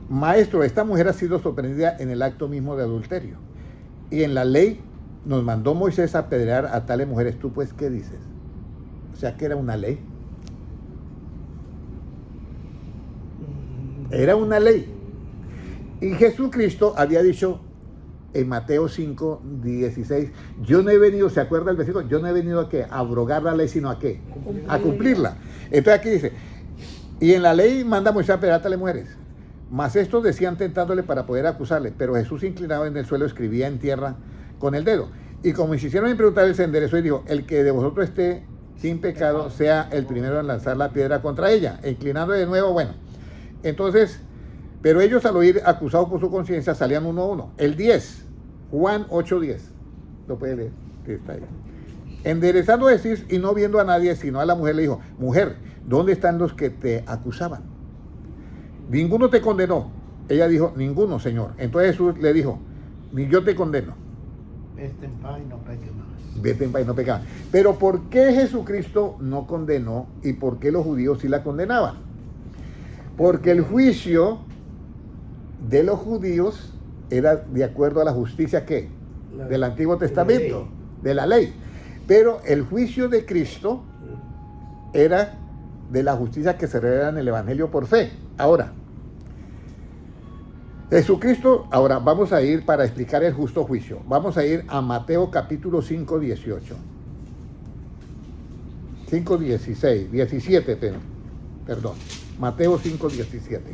maestro, esta mujer ha sido sorprendida en el acto mismo de adulterio. Y en la ley nos mandó Moisés a apedrear a tales mujeres. ¿Tú pues qué dices? O sea que era una ley. Era una ley. Y Jesucristo había dicho en Mateo 5, 16, yo no he venido, ¿se acuerda el versículo? Yo no he venido a ¿qué? A abrogar la ley, sino a ¿qué? A cumplirla. Entonces aquí dice, y en la ley manda Moisés a apedrear a tales mujeres. Mas estos decían tentándole para poder acusarle, pero Jesús inclinado en el suelo escribía en tierra con el dedo. Y como insistieron en preguntarle, se enderezó y dijo, el que de vosotros esté sin pecado sea el primero en lanzar la piedra contra ella. E inclinando de nuevo, bueno. Entonces, pero ellos al oír acusados por su conciencia salían uno a uno. El 10, Juan 8:10. Lo puede leer, que está ahí. Enderezando decir y no viendo a nadie, sino a la mujer, le dijo, mujer, ¿dónde están los que te acusaban? Ninguno te condenó. Ella dijo, ninguno, Señor. Entonces Jesús le dijo, ni yo te condeno. Vete en paz y no peques más. Vete en paz y no peca. Pero ¿por qué Jesucristo no condenó y por qué los judíos sí la condenaban? Porque el juicio de los judíos era de acuerdo a la justicia ¿qué? Del Antiguo Testamento, de la ley. Pero el juicio de Cristo era de la justicia que se revela en el Evangelio por fe. Ahora, Jesucristo, ahora vamos a ir para explicar el justo juicio. Vamos a ir a Mateo capítulo 5, 18. 5, 16, 17, perdón. Mateo 5, 17.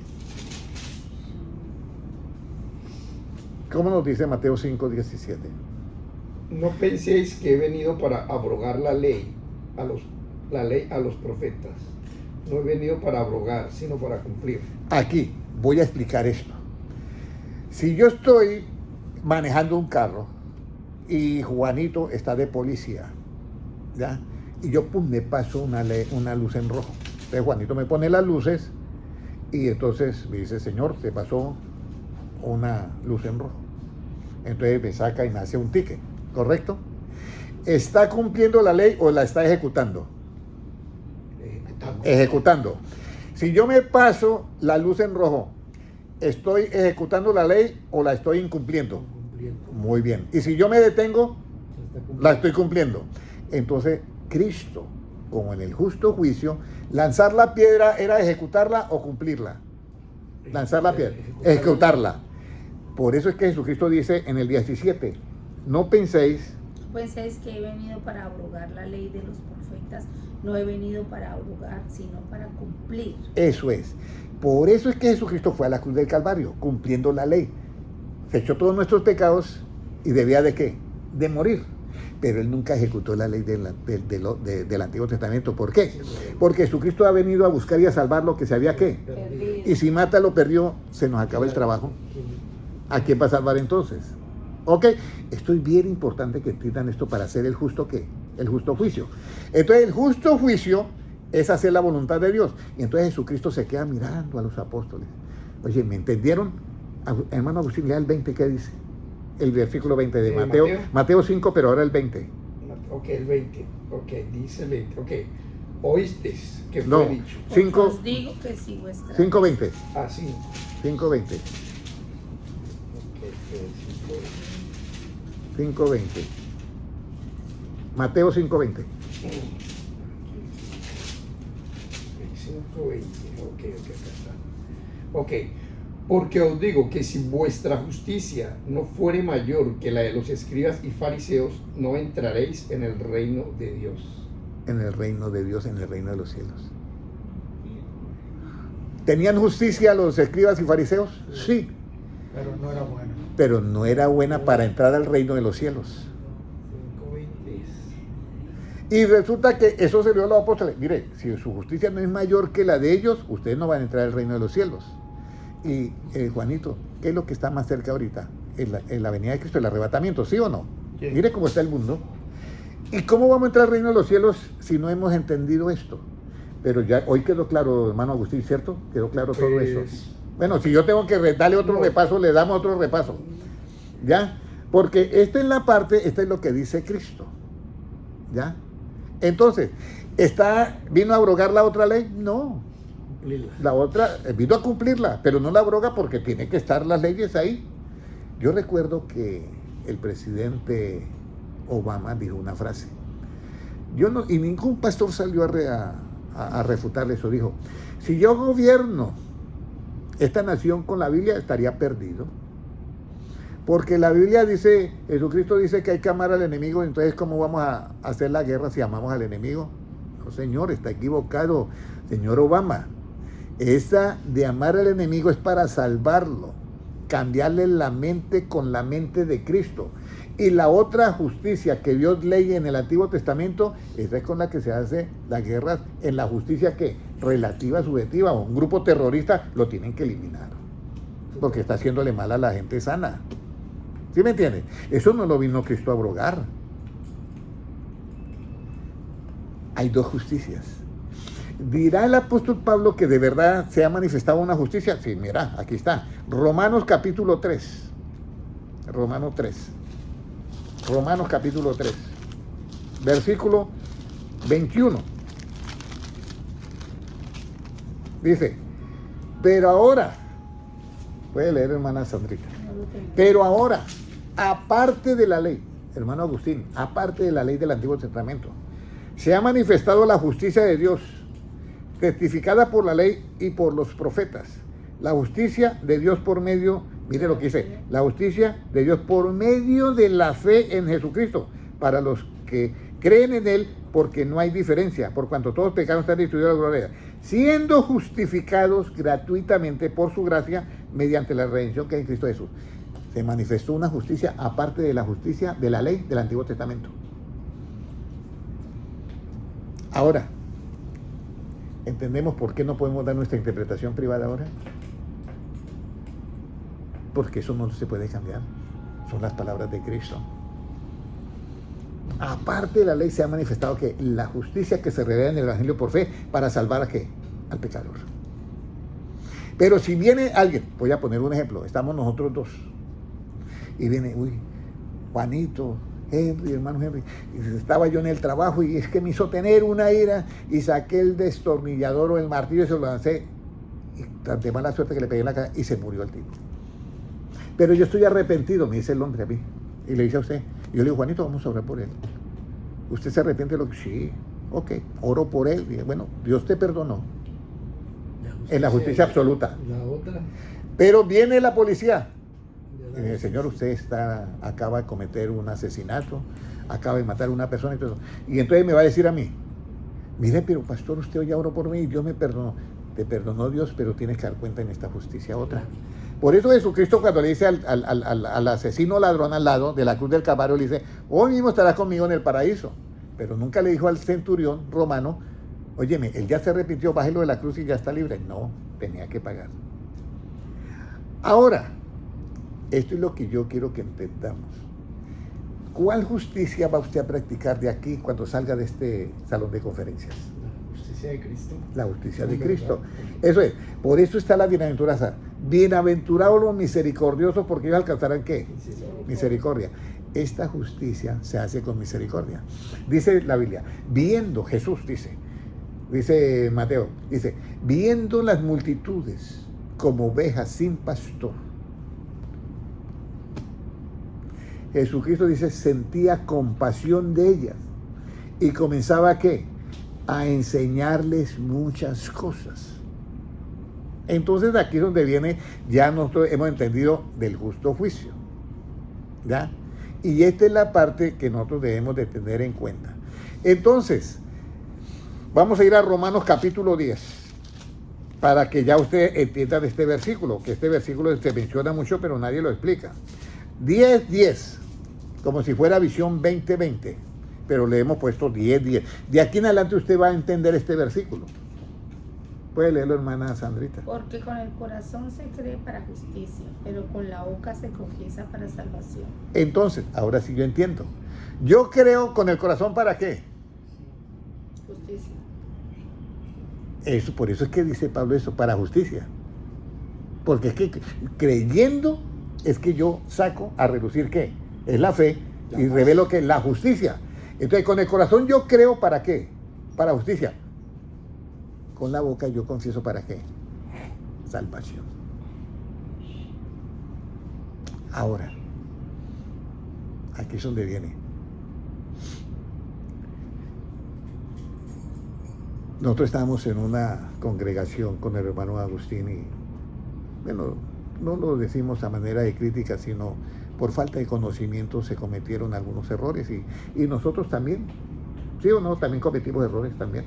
¿Cómo nos dice Mateo 5, 17? No penséis que he venido para abrogar la ley a los profetas. No he venido para abrogar, sino para cumplir. Aquí voy a explicar esto. Si yo estoy manejando un carro y Juanito está de policía, ¿ya? Y yo me paso una luz en rojo. Entonces Juanito me pone las luces y entonces me dice, señor, te pasó una luz en rojo. Entonces me saca y me hace un ticket, ¿correcto? ¿Está cumpliendo la ley o la está ejecutando? Ejecutando. Si yo me paso la luz en rojo ¿estoy ejecutando la ley o la estoy incumpliendo? Cumpliendo. Muy bien. Y si yo me detengo, Se está cumpliendo. la estoy cumpliendo. Entonces, Cristo, como en el justo juicio, lanzar la piedra era ejecutarla o cumplirla. Lanzar la piedra, ejecutarla. Por eso es que Jesucristo dice en el 17, no penséis, Penséis que he venido para abrogar la ley de los profetas, no he venido para abrogar, sino para cumplir. eso es. Por eso es que Jesucristo fue a la cruz del Calvario, cumpliendo la ley. Se echó todos nuestros pecados y debía de ¿qué? De morir. Pero él nunca ejecutó la ley del Antiguo Testamento. ¿Por qué? Porque Jesucristo ha venido a buscar y a salvar lo que se había ¿qué? Perdido. Y si mata lo perdió, se nos acaba el trabajo. ¿A quién va a salvar entonces? Ok, esto es bien importante que entiendan esto para hacer el justo ¿qué? El justo juicio. Entonces el justo juicio es hacer la voluntad de Dios. Y entonces Jesucristo se queda mirando a los apóstoles. Oye, ¿me entendieron? Hermano Agustín, lea el 20, ¿qué dice? El versículo 20 de Mateo. Mateo 5, pero ahora el 20. Ok, el 20. Ok, dice el 20. Ok. Oísteis que fue No, dicho. 5, Os digo que si vuestra 5:20. Ah, sí. 5:20. Ok, 5:20. Mateo 5:20. 5:20. Ok, acá está. Ok. Porque os digo que si vuestra justicia no fuere mayor que la de los escribas y fariseos, no entraréis en el reino de Dios. En el reino de Dios, en el reino de los cielos. ¿Tenían justicia los escribas y fariseos? Sí, Pero no era bueno. pero no era buena para entrar al reino de los cielos. 5:20. Y resulta que eso se le dio a los apóstoles. Mire, si su justicia no es mayor que la de ellos, ustedes no van a entrar al reino de los cielos. Y Juanito, ¿qué es lo que está más cerca ahorita? En la venida de Cristo, el arrebatamiento, ¿sí o no? Sí. Mire cómo está el mundo. ¿Y cómo vamos a entrar al reino de los cielos si no hemos entendido esto? Pero ya hoy quedó claro, hermano Agustín, ¿cierto? Quedó claro todo eso. Bueno, si yo tengo que darle otro repaso, le damos otro repaso. ¿Ya? Porque esta es la parte, esta es lo que dice Cristo. ¿Ya? Entonces, ¿vino a abrogar la otra ley? No. Cumplirla. La otra vino a cumplirla, pero no la abroga porque tiene que estar las leyes ahí. Yo recuerdo que el presidente Obama dijo una frase. Y ningún pastor salió a refutarle eso. Dijo, si yo gobierno esta nación con la Biblia, estaría perdido. Porque la Biblia dice, Jesucristo dice que hay que amar al enemigo, entonces ¿cómo vamos a hacer la guerra si amamos al enemigo? No, señor, está equivocado, señor Obama. Esa de amar al enemigo es para salvarlo, cambiarle la mente con la mente de Cristo. Y la otra justicia que Dios lee en el Antiguo Testamento, esa es con la que se hace la guerra en la justicia que relativa, subjetiva, o un grupo terrorista lo tienen que eliminar, porque está haciéndole mal a la gente sana. ¿Sí me entiende? Eso no lo vino Cristo a abrogar. Hay dos justicias. ¿Dirá el apóstol Pablo que de verdad se ha manifestado una justicia? Sí, mira, aquí está. Romanos capítulo 3. Romanos 3. Romanos capítulo 3. Versículo 21. Dice, pero ahora, puede leer hermana Sandrita, no lo tengo. pero ahora, aparte de la ley, hermano Agustín, aparte de la ley del Antiguo Testamento, se ha manifestado la justicia de Dios, testificada por la ley y por los profetas. La justicia de Dios por medio, mire lo que dice, la justicia de Dios por medio de la fe en Jesucristo, para los que creen en Él, porque no hay diferencia, por cuanto todos pecados están destituidos de la gloria de Dios, siendo justificados gratuitamente por su gracia, mediante la redención que hay en Cristo Jesús. Se manifestó una justicia aparte de la justicia de la ley del Antiguo Testamento. Ahora, ¿entendemos por qué no podemos dar nuestra interpretación privada ahora? Porque eso no se puede cambiar. Son las palabras de Cristo. Aparte de la ley se ha manifestado que la justicia que se revela en el Evangelio por fe para salvar ¿a qué? Al pecador. Pero si viene alguien, voy a poner un ejemplo, estamos nosotros dos, y viene, Juanito, Henry, hermano Henry, y estaba yo en el trabajo y es que me hizo tener una ira y saqué el destornillador o el martillo y se lo lancé. tan de mala suerte que le pegué en la cara y se murió el tipo. Pero yo estoy arrepentido, me dice el hombre a mí. Y le dice a usted, y yo le digo, Juanito, vamos a orar por él. ¿Usted se arrepiente de lo que? Sí, ok, oro por él. Y dije, bueno, Dios te perdonó. En la justicia absoluta. La otra. Pero viene la policía. Ya Y dice, señor, usted acaba de cometer un asesinato, acaba de matar a una persona y todo eso. Y entonces me va a decir a mí, mire, pero pastor, usted hoy oró por mí y Dios me perdonó. Te perdonó Dios, pero tienes que dar cuenta en esta justicia otra. Por eso Jesucristo, cuando le dice al asesino ladrón al lado de la cruz del Calvario, le dice, hoy mismo estarás conmigo en el paraíso. Pero nunca le dijo al centurión romano, óyeme, él ya se arrepintió, bájelo de la cruz y ya está libre. No, tenía que pagar. Ahora, esto es lo que yo quiero que entendamos. ¿Cuál justicia va usted a practicar de aquí cuando salga de este salón de conferencias? La justicia de Cristo. La justicia de Es Cristo. verdad. Eso es. Por eso está la bienaventuranza. Bienaventurados los misericordiosos, porque ellos alcanzarán ¿qué? Misericordia. Esta justicia se hace con misericordia. Dice la Biblia, viendo, Jesús dice Mateo, dice, viendo las multitudes como ovejas sin pastor. Jesucristo dice, sentía compasión de ellas y comenzaba ¿qué? A enseñarles muchas cosas. Entonces aquí es donde viene, ya nosotros hemos entendido del justo juicio, ¿ya? Y esta es la parte que nosotros debemos de tener en cuenta. Entonces, vamos a ir a Romanos capítulo 10, para que ya usted entienda de este versículo, que este versículo se menciona mucho, pero nadie lo explica. 10:10, como si fuera visión 2020, pero le hemos puesto 10:10. De aquí en adelante usted va a entender este versículo. Puede leerlo, hermana Sandrita. Porque con el corazón se cree para justicia, pero con la boca se confiesa para salvación. Entonces, ahora sí yo entiendo. Yo creo con el corazón, ¿para qué? Justicia. Eso, por eso es que dice Pablo eso, para justicia. Porque es que creyendo es que yo saco a relucir ¿qué? Es la fe y revelo que la justicia. Entonces, con el corazón yo creo, ¿para qué? Para justicia. Con la boca yo confieso, ¿para qué? Salvación. Ahora, aquí es donde viene. Nosotros estábamos en una congregación con el hermano Agustín y, bueno, no lo decimos a manera de crítica, sino por falta de conocimiento se cometieron algunos errores y nosotros también, sí o no, también cometimos errores también.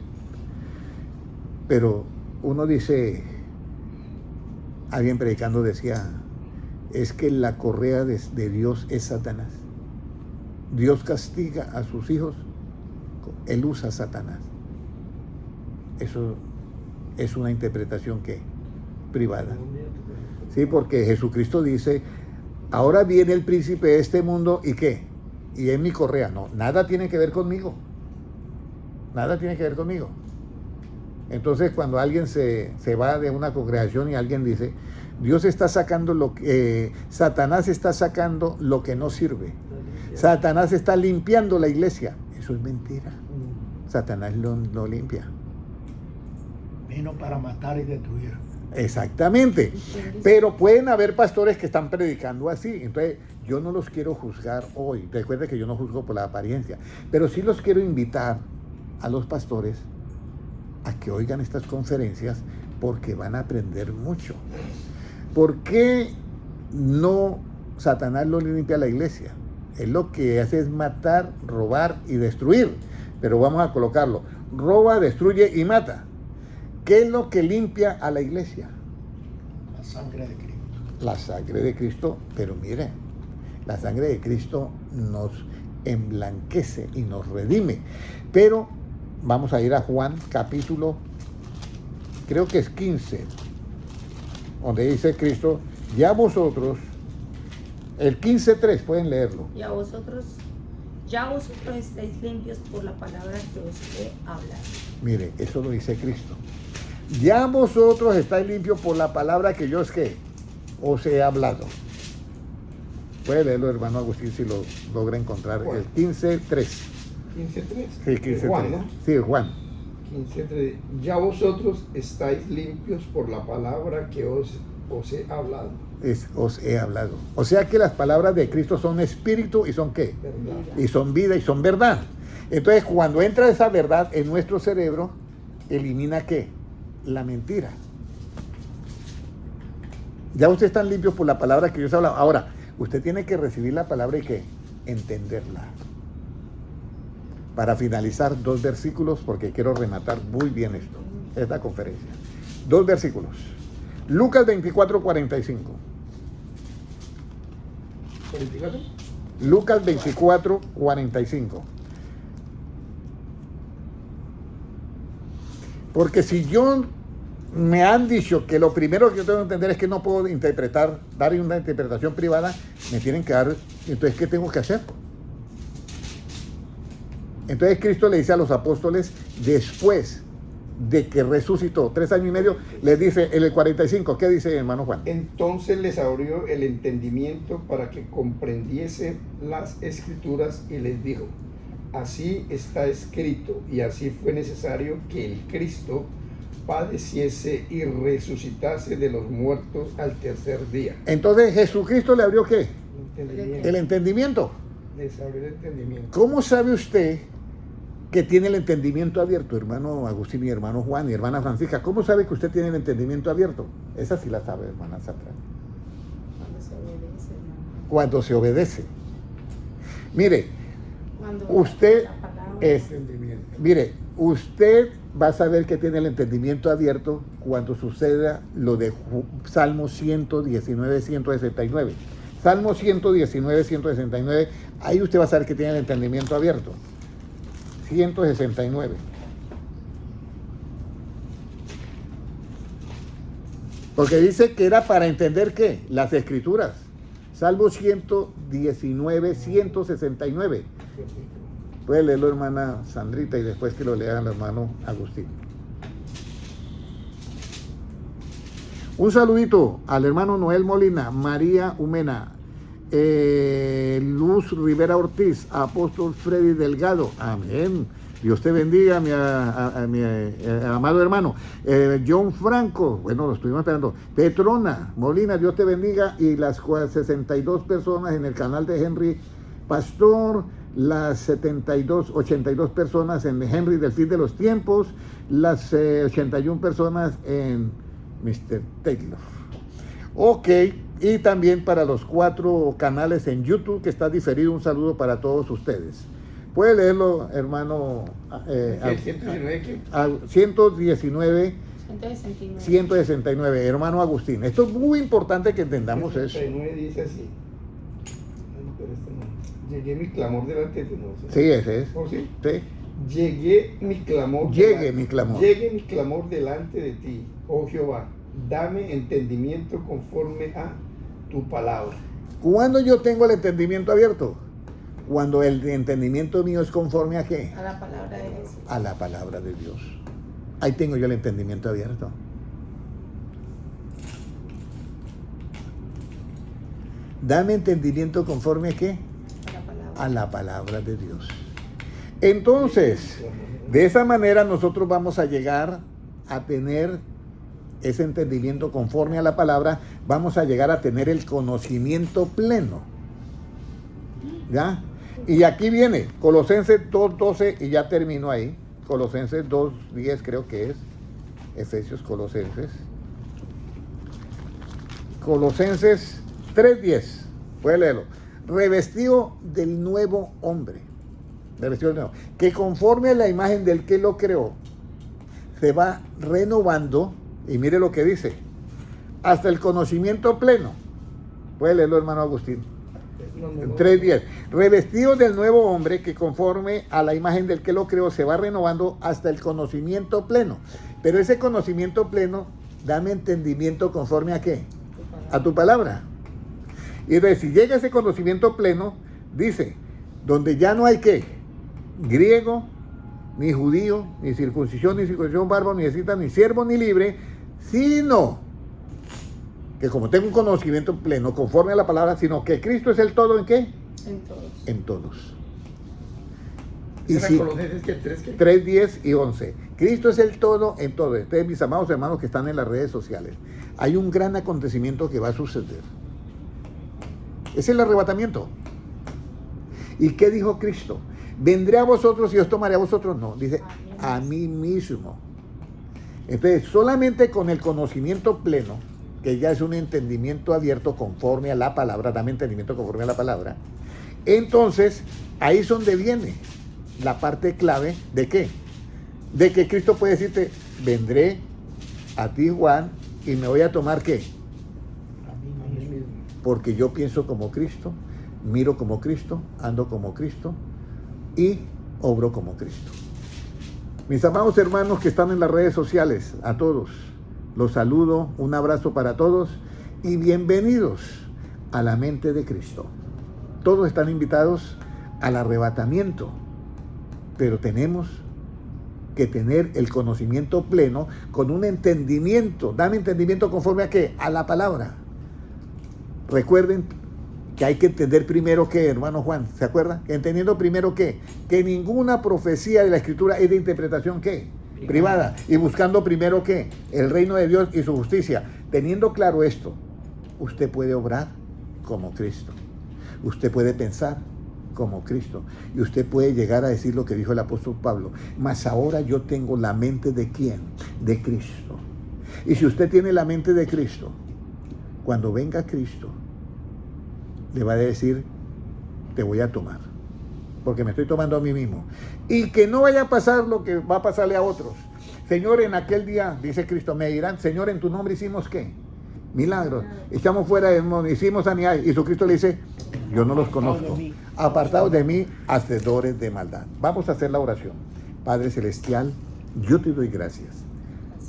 Pero uno dice, alguien predicando decía, es que la correa de Dios es Satanás. Dios castiga a sus hijos, él usa a Satanás. Eso es una interpretación que privada. Sí, porque Jesucristo dice, ahora viene el príncipe de este mundo y ¿qué? Y es mi correa. No, nada tiene que ver conmigo. Nada tiene que ver conmigo. Entonces, cuando alguien se va de una congregación y alguien dice, Dios está sacando Satanás está sacando lo que no sirve. Satanás está limpiando la iglesia. Eso es mentira. Satanás lo limpia. Vino para matar y destruir. Exactamente. Pero pueden haber pastores que están predicando así. Entonces, yo no los quiero juzgar hoy. Recuerde que yo no juzgo por la apariencia. Pero sí los quiero invitar a los pastores a que oigan estas conferencias porque van a aprender mucho. ¿Por qué no Satanás lo limpia a la iglesia? Él lo que hace es matar, robar y destruir. Pero vamos a colocarlo. Roba, destruye y mata. ¿Qué es lo que limpia a la iglesia? La sangre de Cristo. La sangre de Cristo, pero mire, la sangre de Cristo nos emblanquece y nos redime. Pero vamos a ir a Juan capítulo, creo que es 15, donde dice Cristo, ya vosotros, el 15:3, pueden leerlo. Ya vosotros estáis limpios por la palabra que os he hablado. Mire, eso lo dice Cristo. Ya vosotros estáis limpios por la palabra que yo os he hablado. Puede leerlo, hermano Agustín, si lo logra encontrar. Juan. El 15:3. 15:3. Sí, 15:3. Juan, ¿no? Sí, Juan. 15:3. Ya vosotros estáis limpios por la palabra que os he hablado. Os he hablado. O sea que las palabras de Cristo son espíritu y son ¿qué? ¿Verdad? Y son vida y son verdad. Entonces, cuando entra esa verdad en nuestro cerebro, elimina ¿qué? La mentira. Ya ustedes están limpios por la palabra que Dios ha hablado. Ahora, usted tiene que recibir la palabra y ¿qué? Entenderla. Para finalizar, 2 versículos, porque quiero rematar muy bien esta conferencia. 2 versículos. Lucas 24:45. ¿44? Lucas 24:45. Porque si yo me han dicho que lo primero que yo tengo que entender es que no puedo interpretar, dar una interpretación privada, me tienen que dar, entonces ¿qué tengo que hacer? Entonces Cristo le dice a los apóstoles, después de que resucitó, 3 años y medio, les dice en el 45, ¿qué dice hermano Juan? Entonces les abrió el entendimiento para que comprendiesen las escrituras y les dijo, así está escrito y así fue necesario que el Cristo padeciese y resucitase de los muertos al tercer día. Entonces Jesucristo le abrió ¿qué? Entendimiento. El entendimiento. Les abrió el entendimiento. ¿Cómo sabe usted que tiene el entendimiento abierto, hermano Agustín y hermano Juan y hermana Francisca? ¿Cómo sabe que usted tiene el entendimiento abierto? Esa sí la sabe, hermana Satra. Cuando se obedece, hermano. Cuando se obedece. Mire, Cuando usted la palabra- mire, usted va a saber que tiene el entendimiento abierto cuando suceda lo de Salmo 119, 169. Salmo 119, 169, ahí usted va a saber que tiene el entendimiento abierto. 169. Porque dice que era para entender ¿qué? Las escrituras. Salmo 119, 169. Puede leerlo hermana Sandrita y después que lo lea el hermano Agustín. Un saludito al hermano Noel Molina, María Umena, Luz Rivera Ortiz, Apóstol Freddy Delgado. Amén. Dios te bendiga, mi amado hermano. John Franco, bueno, lo estuvimos esperando. Petrona Molina, Dios te bendiga. Y las 62 personas en el canal de Henry Pastor, las 82 personas en Henry del Fin de los Tiempos, las 81 personas en Mr. Taylor. Ok, y también para los 4 canales en YouTube que está diferido, un saludo para todos ustedes. Puede leerlo, hermano. 119, 169, hermano Agustín. Esto es muy importante que entendamos eso. 69 dice así. Pero este no. Llegué mi clamor delante de ti. No, Sí, ese es. ¿Oh, sí? Sí. Llegue mi clamor. Llegue mi clamor. Llegue mi clamor delante de ti, oh Jehová. Dame entendimiento conforme a tu palabra. ¿Cuándo yo tengo el entendimiento abierto? Cuando el entendimiento mío es conforme a ¿qué? A la palabra de Jesús. A la palabra de Dios. Ahí tengo yo el entendimiento abierto. Dame entendimiento conforme a ¿qué? A la palabra. A la palabra de Dios. Entonces, de esa manera nosotros vamos a llegar a tener ese entendimiento conforme a la palabra, vamos a llegar a tener el conocimiento pleno. ¿Ya? Y aquí viene Colosenses 2:12 y ya termino ahí. Colosenses 2:10 creo que es. Efesios, Colosenses. Colosenses 3:10. Puede leerlo. Revestido del nuevo hombre. Revestido del nuevo. Que conforme a la imagen del que lo creó, se va renovando. Y mire lo que dice. Hasta el conocimiento pleno. Puede leerlo, hermano Agustín. 3:10. Revestido del nuevo hombre que conforme a la imagen del que lo creó se va renovando hasta el conocimiento pleno. Pero ese conocimiento pleno, dame entendimiento conforme a qué? A tu palabra. Y entonces, si llega ese conocimiento pleno, dice, donde ya no hay qué, griego, ni judío, ni circuncisión, bárbaro, ni escita, ni siervo, ni libre, sino que como tengo un conocimiento pleno conforme a la palabra, sino que Cristo es el todo en qué? En todos. En todos. Y ¿Era si, Colosenses que 3 que? 3, 10 y 11. Cristo es el todo en todo. Ustedes, mis amados hermanos que están en las redes sociales, hay un gran acontecimiento que va a suceder. Es el arrebatamiento. ¿Y qué dijo Cristo? ¿Vendré a vosotros y os tomaré a vosotros? No, dice a mí mismo. Entonces, solamente con el conocimiento pleno, que ya es un entendimiento abierto conforme a la palabra, dame entendimiento conforme a la palabra, entonces ahí es donde viene la parte clave de qué, de que Cristo puede decirte, vendré a ti, Juan, y me voy a tomar qué, A mí mismo. porque yo pienso como Cristo, miro como Cristo, ando como Cristo y obro como Cristo. Mis amados hermanos que están en las redes sociales, a todos los saludo, un abrazo para todos y bienvenidos a la mente de Cristo. Todos están invitados al arrebatamiento, pero tenemos que tener el conocimiento pleno con un entendimiento. Dame entendimiento conforme a qué, a la palabra. Recuerden que hay que entender primero que, hermano Juan, ¿se acuerda? Entendiendo primero que ninguna profecía de la Escritura es de interpretación ¿qué? Privada. Y buscando primero que el reino de Dios y su justicia. Teniendo claro esto, usted puede obrar como Cristo. Usted puede pensar como Cristo. Y usted puede llegar a decir lo que dijo el apóstol Pablo. Mas ahora yo tengo la mente de ¿quién? De Cristo. Y si usted tiene la mente de Cristo, cuando venga Cristo, le va a decir, te voy a tomar, porque me estoy tomando a mí mismo. Y que no vaya a pasar lo que va a pasarle a otros. Señor, en aquel día, dice Cristo, me dirán, Señor, en tu nombre hicimos ¿qué? Milagros. Echamos fuera demonios, hicimos sanidad. Y Jesucristo le dice, yo no los conozco. Apartados de mí, hacedores de maldad. Vamos a hacer la oración. Padre Celestial, yo te doy gracias,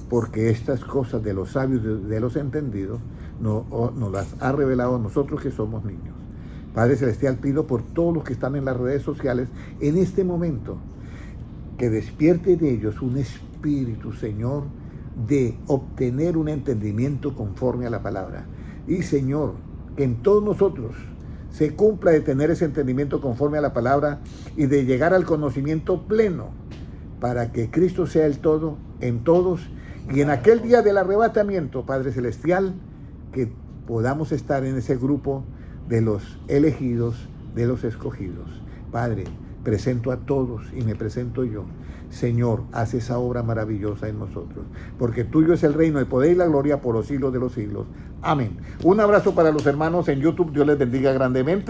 porque estas cosas de los sabios, de los entendidos, nos las ha revelado a nosotros que somos niños. Padre Celestial, pido por todos los que están en las redes sociales en este momento, que despierte de ellos un espíritu, Señor, de obtener un entendimiento conforme a la palabra. Y Señor, que en todos nosotros se cumpla de tener ese entendimiento conforme a la palabra y de llegar al conocimiento pleno, para que Cristo sea el todo en todos, y en aquel día del arrebatamiento, Padre Celestial, que podamos estar en ese grupo de los elegidos, de los escogidos. Padre, presento a todos y me presento yo. Señor, haz esa obra maravillosa en nosotros, porque tuyo es el reino, el poder y la gloria por los siglos de los siglos. Amén. Un abrazo para los hermanos en YouTube. Dios les bendiga grandemente.